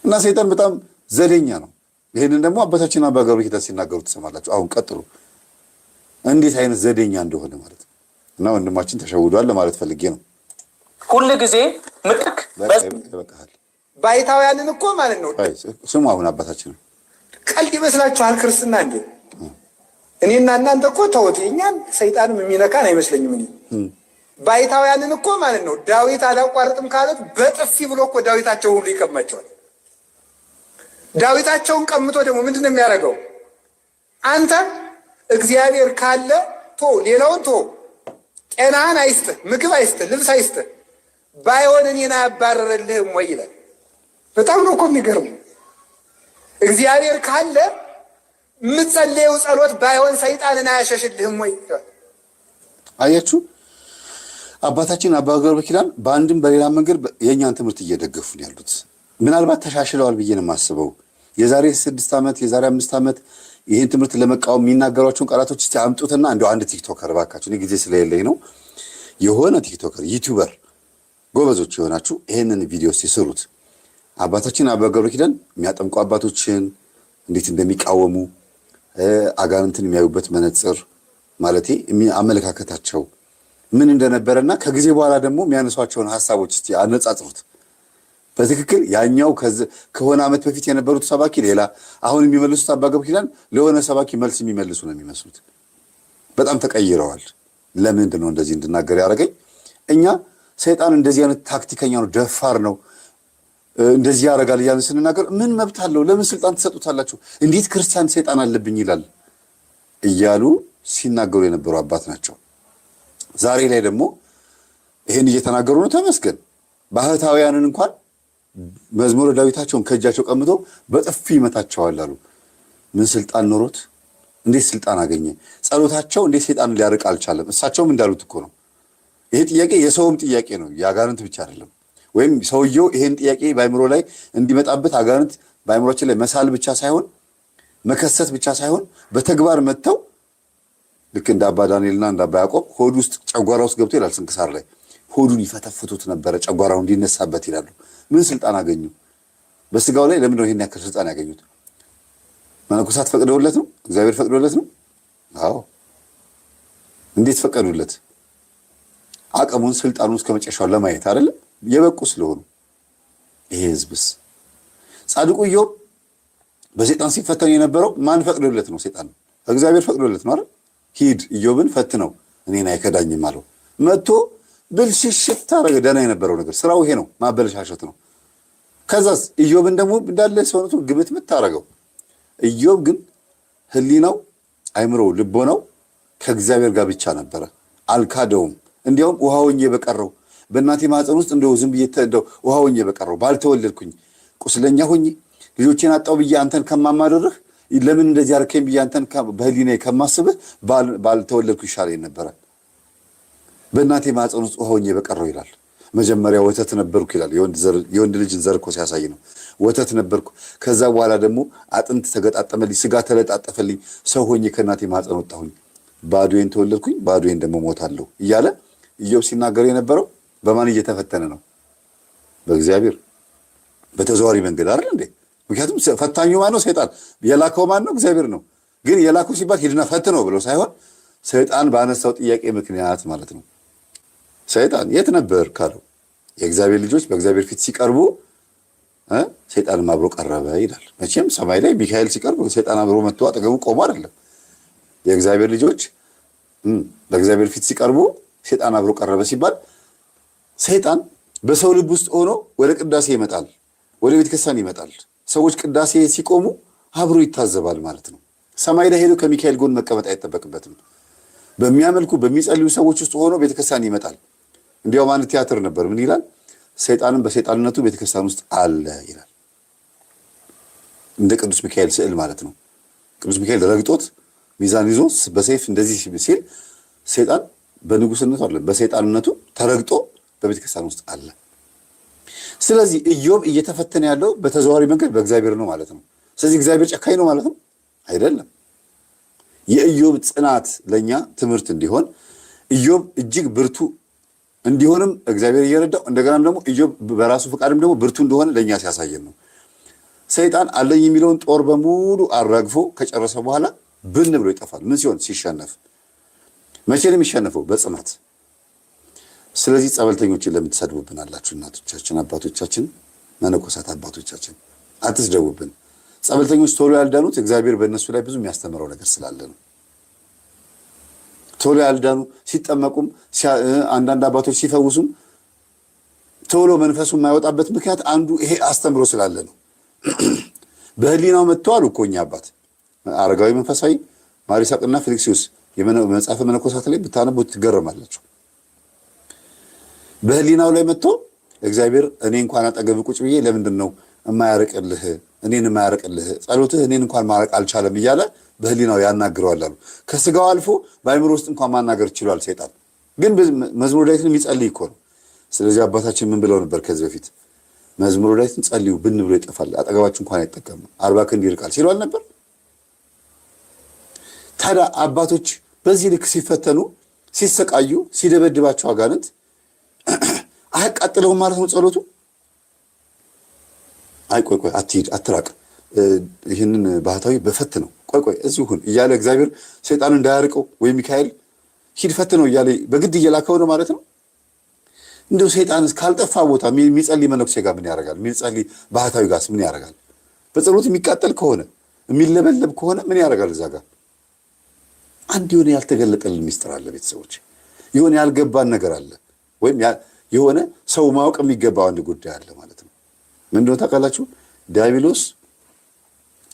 እና ሰይጣን በጣም ዘዴኛ ነው። ይሄንን ደግሞ አባታችን አባ ገብረ ኪዳን ሲናገሩ ትሰማላችሁ። አሁን ቀጥሉ እንዴት አይነት ዘዴኛ እንደሆነ ማለት ነው። እና ወንድማችን ተሸውዷል ለማለት ፈልጌ ነው። ሁሉ ጊዜ ምትክ ይበቃል። ባይታውያንን እኮ ማለት ነው። ስሙ አሁን አባታችን ቀልድ ይመስላችኋል ክርስትና እንዴ? እኔና እናንተ እኮ ተውት፣ እኛን ሰይጣንም የሚነካን አይመስለኝም። እኔ ባይታውያንን እኮ ማለት ነው ዳዊት አላቋርጥም ካለት በጥፊ ብሎ እኮ ዳዊታቸውን ሁሉ ይቀማቸዋል። ዳዊታቸውን ቀምቶ ደግሞ ምንድን ነው የሚያደርገው? አንተ እግዚአብሔር ካለ ቶ ሌላውን ቶ ጤናህን አይስጥህ፣ ምግብ አይስጥህ፣ ልብስ አይስጥህ፣ ባይሆን እኔን አያባረረልህም ወይ ይላል። በጣም ነው እኮ የሚገርሙ። እግዚአብሔር ካለ የምትጸልየው ጸሎት ባይሆን ሰይጣንን አያሸሽልህም ወይ ይላል። አያችሁ አባታችን አባ ገብረ ኪዳን በአንድም በሌላ መንገድ የእኛን ትምህርት እየደገፉ ነው ያሉት። ምናልባት ተሻሽለዋል ብዬ ነው የማስበው። የዛሬ 6 ዓመት የዛሬ 5 ዓመት ይህን ትምህርት ለመቃወም የሚናገሯቸውን ቃላቶች እስቲ አምጡትና እንደው አንድ ቲክቶከር እባካችሁ፣ እኔ ጊዜ ስለሌለኝ ነው፣ የሆነ ቲክቶከር ዩቲዩበር ጎበዞች የሆናችሁ ይሄንን ቪዲዮ ሲሰሩት አባታችን አባ ገብረ ኪዳን የሚያጠምቁ አባቶችን እንዴት እንደሚቃወሙ አጋንንትን የሚያዩበት መነጽር ማለቴ አመለካከታቸው ምን እንደነበረና ከጊዜ በኋላ ደግሞ የሚያነሷቸውን ሐሳቦች እስቲ አነጻጽሩት። በትክክል ያኛው ከሆነ ዓመት በፊት የነበሩት ሰባኪ ሌላ፣ አሁን የሚመልሱት አባ ገብረ ኪዳን ለሆነ ሰባኪ መልስ የሚመልሱ ነው የሚመስሉት። በጣም ተቀይረዋል። ለምንድን ነው እንደዚህ እንድናገር ያደረገኝ? እኛ ሰይጣን እንደዚህ አይነት ታክቲከኛ ነው፣ ደፋር ነው፣ እንደዚህ ያደርጋል እያልን ስንናገር ምን መብት አለው? ለምን ስልጣን ትሰጡታላችሁ? እንዴት ክርስቲያን ሰይጣን አለብኝ ይላል እያሉ ሲናገሩ የነበሩ አባት ናቸው። ዛሬ ላይ ደግሞ ይሄን እየተናገሩ ነው። ተመስገን። ባህታውያንን እንኳን መዝሙረ ዳዊታቸውን ከእጃቸው ቀምተው በጥፊ ይመታቸዋል አሉ። ምን ስልጣን ኖሮት? እንዴት ስልጣን አገኘ? ጸሎታቸው እንዴት ሰይጣን ሊያርቅ አልቻለም? እሳቸውም እንዳሉት እኮ ነው። ይሄ ጥያቄ የሰውም ጥያቄ ነው፣ የአጋንንት ብቻ አይደለም። ወይም ሰውየው ይሄን ጥያቄ በአይምሮ ላይ እንዲመጣበት አጋንንት በአይምሮችን ላይ መሳል ብቻ ሳይሆን መከሰት ብቻ ሳይሆን በተግባር መጥተው ልክ እንደ አባ ዳንኤልና እንደ አባ ያዕቆብ ሆድ ውስጥ ጨጓራ ውስጥ ገብቶ ይላል ስንክሳር ላይ ሆዱን ይፈተፍቱት ነበረ ጨጓራው እንዲነሳበት ይላሉ። ምን ስልጣን አገኙ? በስጋው ላይ ለምን ነው ይሄን ያክል ስልጣን ያገኙት? መነኮሳት ፈቅደውለት ነው? እግዚአብሔር ፈቅዶለት ነው? አዎ። እንዴት ፈቀዱለት? አቅሙን ስልጣኑን እስከ መጨረሻው ለማየት አይደለ? የበቁ ስለሆኑ። ይሄ ህዝብስ ጻድቁ ኢዮብ በሰይጣን ሲፈተን የነበረው ማን ፈቅዶለት ነው? ሰይጣን እግዚአብሔር ፈቅዶለት ነው አይደል? ሂድ ኢዮብን ፈትነው እኔን አይከዳኝም አለው። መጥቶ ብልሽሽት አደረገ። ደህና የነበረው ነገር ስራው ይሄ ነው፣ ማበለሻሸት ነው። ከዛስ ኢዮብን ደግሞ እንዳለ ሰውነቱ ግብት ምታረገው። ኢዮብ ግን ህሊናው፣ አይምሮ፣ ልቦናው ከእግዚአብሔር ጋር ብቻ ነበረ። አልካደውም። እንዲያውም ውሃ ሆኜ በቀረው በእናቴ ማህፀን ውስጥ እንደው ዝም ብዬ እንደው ውሃ ሆኜ በቀረው ባልተወለድኩኝ ቁስለኛ ሆኜ ልጆቼን አጣው ብዬ አንተን ከማማርርህ ለምን እንደዚህ አርከኝ ብዬ አንተን በህሊናዬ ከማስብህ ባልተወለድኩ ይሻለኝ ነበረ። በእናቴ ማህፀን ውስጥ ውሃ ሆኜ በቀረው ይላል። መጀመሪያ ወተት ነበርኩ ይላል። የወንድ ልጅን ዘር እኮ ሲያሳይ ነው። ወተት ነበርኩ፣ ከዛ በኋላ ደግሞ አጥንት ተገጣጠመልኝ፣ ስጋ ተለጣጠፈልኝ፣ ሰው ሆኜ ከእናቴ ማህፀን ወጣሁኝ፣ ባዶዬን ተወለድኩኝ፣ ባዶዬን ደግሞ ሞታለሁ እያለ ኢዮብ ሲናገር የነበረው በማን እየተፈተነ ነው? በእግዚአብሔር። በተዘዋዋሪ መንገድ አይደል እንዴ? ምክንያቱም ፈታኙ ማን ነው? ሰይጣን። የላከው ማን ነው? እግዚአብሔር ነው። ግን የላከው ሲባል ሂድና ፈትነው ብሎ ሳይሆን ሰይጣን ባነሳው ጥያቄ ምክንያት ማለት ነው። ሰይጣን የት ነበር ካለው የእግዚአብሔር ልጆች በእግዚአብሔር ፊት ሲቀርቡ ሰይጣንም አብሮ ቀረበ ይላል። መቼም ሰማይ ላይ ሚካኤል ሲቀርብ ሰይጣን አብሮ መጥቶ አጠገቡ ቆሞ አይደለም። የእግዚአብሔር ልጆች በእግዚአብሔር ፊት ሲቀርቡ ሰይጣን አብሮ ቀረበ ሲባል ሰይጣን በሰው ልብ ውስጥ ሆኖ ወደ ቅዳሴ ይመጣል፣ ወደ ቤተክርስቲያን ይመጣል። ሰዎች ቅዳሴ ሲቆሙ አብሮ ይታዘባል ማለት ነው። ሰማይ ላይ ሄዶ ከሚካኤል ጎን መቀመጥ አይጠበቅበትም። በሚያመልኩ በሚጸልዩ ሰዎች ውስጥ ሆኖ ቤተክርስቲያን ይመጣል። እንዲያውም አንድ ቲያትር ነበር። ምን ይላል? ሰይጣንም በሰይጣንነቱ ቤተክርስቲያን ውስጥ አለ ይላል። እንደ ቅዱስ ሚካኤል ስዕል ማለት ነው። ቅዱስ ሚካኤል ረግጦት ሚዛን ይዞ በሰይፍ እንደዚህ ሲል ሰይጣን በንጉስነቱ አለ፣ በሰይጣንነቱ ተረግጦ በቤተክርስቲያን ውስጥ አለ። ስለዚህ ኢዮብ እየተፈተነ ያለው በተዘዋዋሪ መንገድ በእግዚአብሔር ነው ማለት ነው። ስለዚህ እግዚአብሔር ጨካኝ ነው ማለት ነው አይደለም። የኢዮብ ጽናት ለኛ ትምህርት እንዲሆን ኢዮብ እጅግ ብርቱ እንዲሆንም እግዚአብሔር እየረዳው እንደገናም ደግሞ ኢዮብ በራሱ ፈቃድም ደግሞ ብርቱ እንደሆነ ለኛ ሲያሳየን ነው። ሰይጣን አለኝ የሚለውን ጦር በሙሉ አራግፎ ከጨረሰ በኋላ ብን ብሎ ይጠፋል። ምን ሲሆን? ሲሸነፍ። መቼ ነው የሚሸነፈው? በጽናት። ስለዚህ ጸበልተኞችን ለምን ትሰድቡብናላችሁ? እናቶቻችን፣ አባቶቻችን፣ መነኮሳት አባቶቻችን አትስደቡብን። ጸበልተኞች ቶሎ ያልዳኑት እግዚአብሔር በእነሱ ላይ ብዙ የሚያስተምረው ነገር ስላለ ነው። ቶሎ ያልዳኑ ሲጠመቁም አንዳንድ አባቶች ሲፈውሱም ቶሎ መንፈሱ የማይወጣበት ምክንያት አንዱ ይሄ አስተምሮ ስላለ ነው። በህሊናው መጥተዋል እኮ እኛ አባት አረጋዊ መንፈሳዊ ማሪሳቅና ፊልክስዩስ የመጽሐፈ መነኮሳት ላይ ብታነቡት ትገረማላችሁ። በህሊናው ላይ መጥቶ እግዚአብሔር እኔ እንኳን አጠገብ ቁጭ ብዬ ለምንድን ነው የማያርቅልህ እኔን የማያርቅልህ ጸሎትህ እኔን እንኳን ማረቅ አልቻለም እያለ በህሊናው ያናግረዋል አሉ። ከስጋው አልፎ በአይምሮ ውስጥ እንኳን ማናገር ይችላል ሰይጣን። ግን መዝሙረ ዳዊትን የሚጸልይ እኮ ነው። ስለዚህ አባታችን ምን ብለው ነበር ከዚህ በፊት? መዝሙረ ዳዊትን ጸልዩ ብን ብሎ ይጠፋል፣ አጠገባችሁ እንኳን አይጠቀምም፣ 40 ክንድ ይርቃል ሲሉ አልነበር? ታዲያ አባቶች በዚህ ልክ ሲፈተኑ ሲሰቃዩ ሲደበድባቸው አጋንንት አያቃጥለውም ማለት ነው ጸሎቱ? አይ ቆይ አትሂድ አትራቅ፣ ይህንን ባህታዊ በፈት ነው ቆይ እዚሁ ሁን እያለ እግዚአብሔር ሰይጣን እንዳያርቀው ወይ ሚካኤል ሂድ ፈት ነው እያለ በግድ እየላከው ነው ማለት ነው። እንደው ሰይጣን ካልጠፋ ቦታ የሚጸልይ መነኩሴ ጋር ምን ያደርጋል? የሚጸልይ ባህታዊ ጋርስ ምን ያደርጋል? በጸሎት የሚቃጠል ከሆነ የሚለበለብ ከሆነ ምን ያደርጋል? እዛ ጋር አንድ የሆነ ያልተገለጠልን ሚስጥር አለ ቤተሰቦች፣ የሆነ ያልገባን ነገር አለ፣ ወይም የሆነ ሰው ማወቅ የሚገባው አንድ ጉዳይ አለ ማለት ነው። ምንድነው ታውቃላችሁ? ዲያብሎስ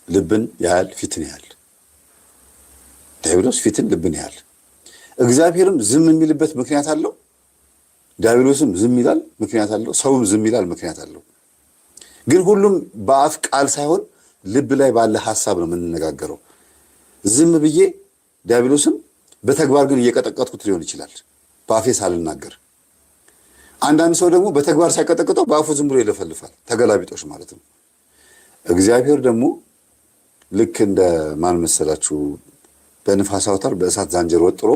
ልብን ያህል ፊትን ያህል፣ ዲያብሎስ ፊትን ልብን ያህል። እግዚአብሔርም ዝም የሚልበት ምክንያት አለው፣ ዲያብሎስም ዝም ይላል ምክንያት አለው፣ ሰውም ዝም ይላል ምክንያት አለው። ግን ሁሉም በአፍ ቃል ሳይሆን ልብ ላይ ባለ ሐሳብ ነው የምንነጋገረው። ዝም ብዬ ዲያብሎስም በተግባር ግን እየቀጠቀጥኩት ሊሆን ይችላል በአፌ ሳልናገር። አንዳንድ ሰው ደግሞ በተግባር ሳይቀጠቅጠው በአፉ ዝም ብሎ ይለፈልፋል። ተገላቢጦሽ ማለት ነው። እግዚአብሔር ደግሞ ልክ እንደ ማን መሰላችሁ? በንፋስ አውታር በእሳት ዛንጀር ወጥሮ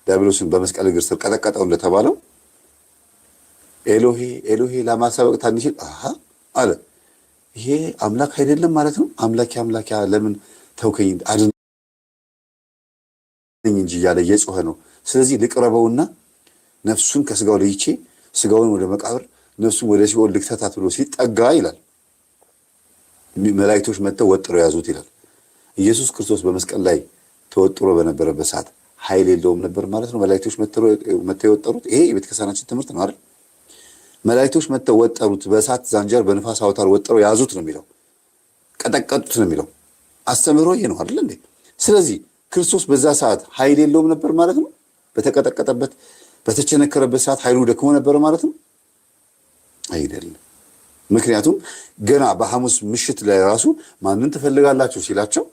ዲያብሎስን በመስቀል እግር ስር ቀጠቀጠው እንደተባለው ኤሎሄ ኤሎሄ ላማ ሰበቅታኒ ሲል አለ። ይሄ አምላክ አይደለም ማለት ነው። አምላኬ አምላኬ ለምን ተውከኝ አድነኝ እንጂ እያለ እየጮኸ ነው። ስለዚህ ልቅረበውና ነፍሱን ከስጋው ለይቼ ስጋውን ወደ መቃብር ነፍሱን ወደ ሲኦል ልክተታት ብሎ ሲጠጋ ይላል መላእክቶች መጥተው ወጥረው ያዙት ይላል። ኢየሱስ ክርስቶስ በመስቀል ላይ ተወጥሮ በነበረበት ሰዓት ኃይል የለውም ነበር ማለት ነው። መላእክቶች መጥተው የወጠሩት ይሄ የቤተክርስቲያናችን ትምህርት ነው አይደል? መላእክቶች መጥተው ወጠሩት፣ በእሳት ዛንጀር በንፋስ አውታር ወጠረው ያዙት ነው የሚለው፣ ቀጠቀጡት ነው የሚለው። አስተምህሮ ይሄ ነው አይደል እንዴ? ስለዚህ ክርስቶስ በዛ ሰዓት ኃይል የለውም ነበር ማለት ነው። በተቀጠቀጠበት በተቸነከረበት ሰዓት ኃይሉ ደክሞ ነበር ማለት ነው አይደለም። ምክንያቱም ገና በሐሙስ ምሽት ላይ ራሱ ማንን ትፈልጋላችሁ ሲላቸው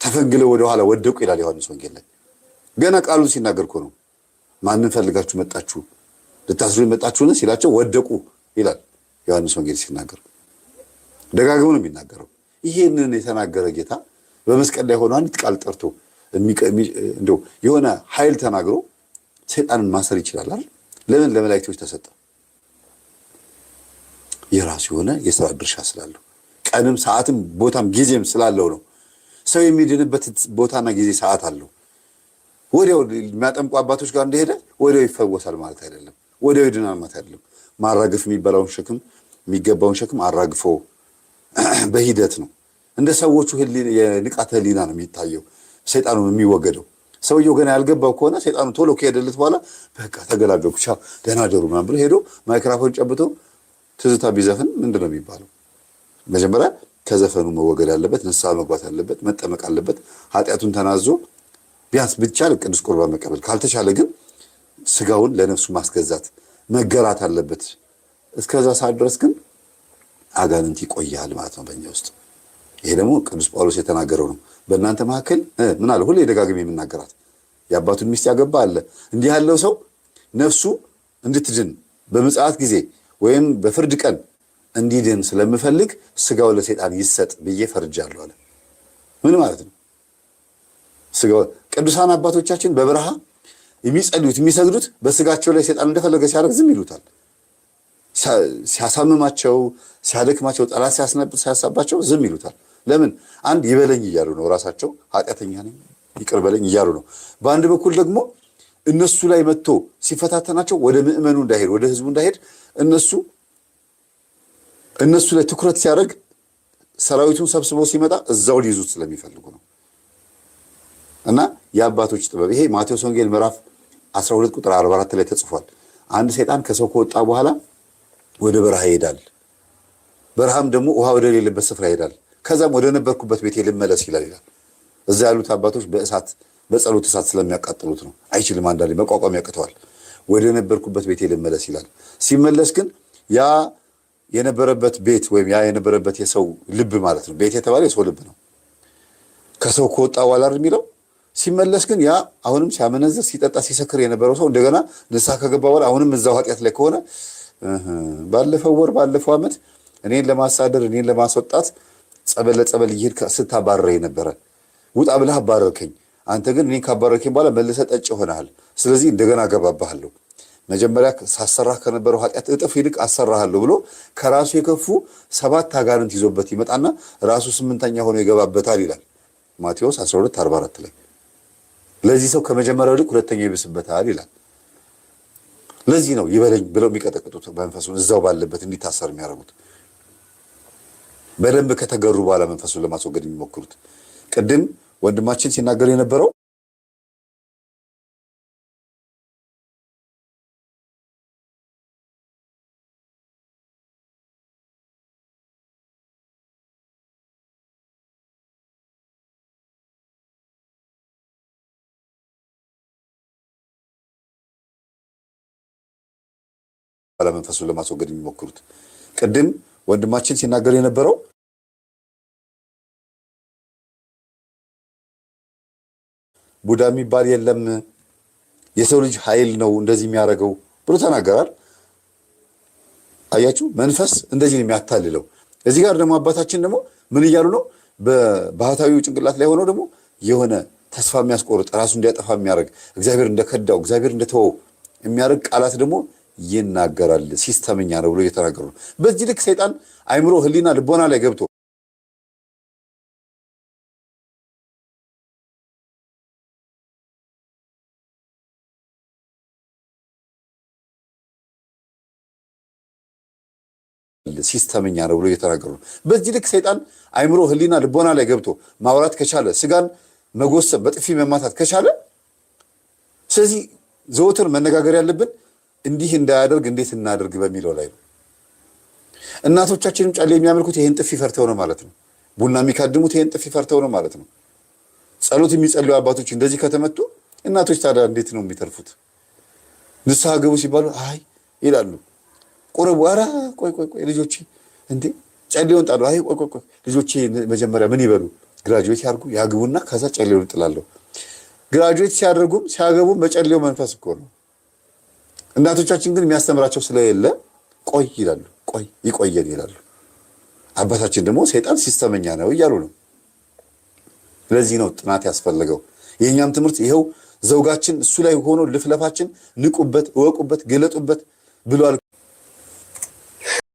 ተፈንግለው ወደኋላ ወደቁ ይላል ዮሐንስ ወንጌል ላይ። ገና ቃሉን ሲናገር እኮ ነው ማንን ፈልጋችሁ መጣችሁ ልታስሩኝ መጣችሁን ሲላቸው ወደቁ ይላል ዮሐንስ ወንጌል ሲናገር። ደጋግሞ ነው የሚናገረው። ይሄንን የተናገረ ጌታ በመስቀል ላይ ሆኖ አንዲት ቃል ጠርቶ እንደው የሆነ ኃይል ተናግሮ ሰይጣንን ማሰር ይችላል አይደል? ለምን? ለመላእክቶች ተሰጠ። የራሱ የሆነ የሥራ ድርሻ ስላለው ቀንም ሰዓትም ቦታም ጊዜም ስላለው ነው። ሰው የሚድንበት ቦታና ጊዜ ሰዓት አለው። ወዲያው የሚያጠምቁ አባቶች ጋር እንደሄደ ወዲያው ይፈወሳል ማለት አይደለም። ወዲያው ይድናል ማለት አይደለም። ማራገፍ የሚገባውን ሸክም አራግፎ በሂደት ነው። እንደ ሰዎቹ የንቃተ ህሊና ነው የሚታየው ሰይጣኑ የሚወገደው። ሰውየው ገና ያልገባው ከሆነ ሰይጣኑ ቶሎ ከሄደለት በኋላ በቃ ተገላገልኩ ቻው ደህና ደሩ ምናምን ብሎ ሄዶ ማይክራፎን ጨብቶ ትዝታ ቢዘፍን ምንድን ነው የሚባለው? መጀመሪያ ከዘፈኑ መወገድ አለበት፣ ንስሐ መግባት አለበት፣ መጠመቅ አለበት። ኃጢአቱን ተናዞ ቢያንስ ብቻል ቅዱስ ቁርባን መቀበል ካልተቻለ ግን ስጋውን ለነፍሱ ማስገዛት መገራት አለበት። እስከዛ ሰዓት ድረስ ግን አጋንንት ይቆያል ማለት ነው በእኛ ውስጥ። ይሄ ደግሞ ቅዱስ ጳውሎስ የተናገረው ነው። በእናንተ መካከል ምን አለ? ሁሌ ደጋግሜ የምናገራት የአባቱን ሚስት ያገባ አለ። እንዲህ ያለው ሰው ነፍሱ እንድትድን በምጽአት ጊዜ ወይም በፍርድ ቀን እንዲድን ስለምፈልግ ስጋው ለሰይጣን ይሰጥ ብዬ ፈርጃለሁ አለ። ምን ማለት ነው? ስጋው ቅዱሳን አባቶቻችን በበረሃ የሚጸልዩት የሚሰግዱት በስጋቸው ላይ ሰይጣን እንደፈለገ ሲያደርግ ዝም ይሉታል። ሲያሳምማቸው፣ ሲያደክማቸው፣ ጠላት ሲያሳባቸው ዝም ይሉታል። ለምን? አንድ ይበለኝ እያሉ ነው። ራሳቸው ኃጢአተኛ ነኝ ይቅር በለኝ እያሉ ነው። በአንድ በኩል ደግሞ እነሱ ላይ መጥቶ ሲፈታተናቸው ወደ ምዕመኑ እንዳይሄድ ወደ ህዝቡ እንዳይሄድ እነሱ ላይ ትኩረት ሲያደርግ ሰራዊቱን ሰብስበው ሲመጣ እዛው ሊይዙት ስለሚፈልጉ ነው። እና የአባቶች ጥበብ ይሄ ማቴዎስ ወንጌል ምዕራፍ 12 ቁጥር 44 ላይ ተጽፏል። አንድ ሰይጣን ከሰው ከወጣ በኋላ ወደ በረሃ ይሄዳል። በረሃም ደግሞ ውሃ ወደ ሌለበት ስፍራ ይሄዳል። ከዛም ወደ ነበርኩበት ቤቴ ልመለስ ይላል። እዛ ያሉት አባቶች በጸሎት እሳት ስለሚያቃጥሉት ነው። አይችልም፣ አንዳንዴ መቋቋም ያቅተዋል። ወደ ነበርኩበት ቤቴ ልመለስ ይላል። ሲመለስ ግን ያ የነበረበት ቤት ወይም ያ የነበረበት የሰው ልብ ማለት ነው። ቤት የተባለ የሰው ልብ ነው። ከሰው ከወጣ በኋላ የሚለው ሲመለስ ግን ያ አሁንም ሲያመነዝር ሲጠጣ ሲሰክር የነበረው ሰው እንደገና ንስሐ ከገባ በኋላ አሁንም እዛው ኃጢአት ላይ ከሆነ ባለፈው ወር ባለፈው ዓመት እኔን ለማሳደር እኔን ለማስወጣት ጸበል ለጸበል እየሄድክ ስታባረረኝ ነበረ። ውጣ ብለህ አባረርከኝ። አንተ ግን እኔን ካባረርከኝ በኋላ መልሰህ ጠጭ ሆነሃል። ስለዚህ እንደገና አገባብሃለሁ። መጀመሪያ ሳሰራህ ከነበረው ኃጢአት እጥፍ ይልቅ አሰራሃለሁ ብሎ ከራሱ የከፉ 7 አጋንንት ይዞበት ይመጣና ራሱ 8ኛ ሆኖ ይገባበታል ይላል ማቴዎስ 12:44 ላይ። ለዚህ ሰው ከመጀመሪያው ይልቅ 2ኛው ይብስበታል ይላል። ለዚህ ነው ይበለኝ ብለው የሚቀጠቅጡት መንፈሱን እዛው ባለበት እንዲታሰር የሚያደርጉት። በደንብ ከተገሩ በኋላ መንፈሱን ለማስወገድ የሚሞክሩት። ቅድም ወንድማችን ሲናገር የነበረው መንፈሱን ለማስወገድ የሚሞክሩት። ቅድም ወንድማችን ሲናገር የነበረው ቡዳ የሚባል የለም የሰው ልጅ ኃይል ነው እንደዚህ የሚያደርገው ብሎ ተናገራል። አያችሁ፣ መንፈስ እንደዚህ ነው የሚያታልለው። እዚህ ጋር ደግሞ አባታችን ደግሞ ምን እያሉ ነው? በባህታዊው ጭንቅላት ላይ ሆነው ደግሞ የሆነ ተስፋ የሚያስቆርጥ ራሱ እንዲያጠፋ የሚያደርግ እግዚአብሔር እንደከዳው እግዚአብሔር እንደተወው የሚያደርግ ቃላት ደግሞ ይናገራል። ሲስተምኛ ነው ብሎ እየተናገሩ ነው። በዚህ ልክ ሰይጣን አይምሮ፣ ህሊና፣ ልቦና ላይ ገብቶ ሲስተምኛ ነው ብሎ እየተናገሩ ነው። በዚህ ልክ ሰይጣን አይምሮ፣ ህሊና፣ ልቦና ላይ ገብቶ ማውራት ከቻለ ስጋን መጎሰብ፣ በጥፊ መማታት ከቻለ ስለዚህ ዘወትር መነጋገር ያለብን እንዲህ እንዳያደርግ እንዴት እናደርግ በሚለው ላይ ነው። እናቶቻችንም ጨሌ የሚያመልኩት ይሄን ጥፊ ፈርተው ነው ማለት ነው። ቡና የሚካድሙት ይሄን ጥፊ ፈርተው ነው ማለት ነው። ጸሎት የሚጸልዩ አባቶች እንደዚህ ከተመቱ እናቶች ታዲያ እንዴት ነው የሚተርፉት? ንስሐ ገቡ ሲባሉ አይ ይላሉ። ቆረቡ፣ ኧረ ቆይ ልጆቼ እንዴ ጨሌውን ጣሉ። አይ ቆይ ልጆቼ መጀመሪያ ምን ይበሉ? ግራጁዌት ያግቡና ከዛ ጨሌውን ጥላለሁ። ግራጁዌት ሲያደርጉም ሲያገቡም በጨሌው መንፈስ እኮ ነው። እናቶቻችን ግን የሚያስተምራቸው ስለሌለ ቆይ ይላሉ። ቆይ ይቆየን ይላሉ። አባታችን ደግሞ ሰይጣን ሲስተመኛ ነው እያሉ ነው። ለዚህ ነው ጥናት ያስፈልገው። የኛም ትምህርት ይሄው ዘውጋችን እሱ ላይ ሆኖ ልፍለፋችን ንቁበት፣ እወቁበት፣ ገለጡበት ብሏል።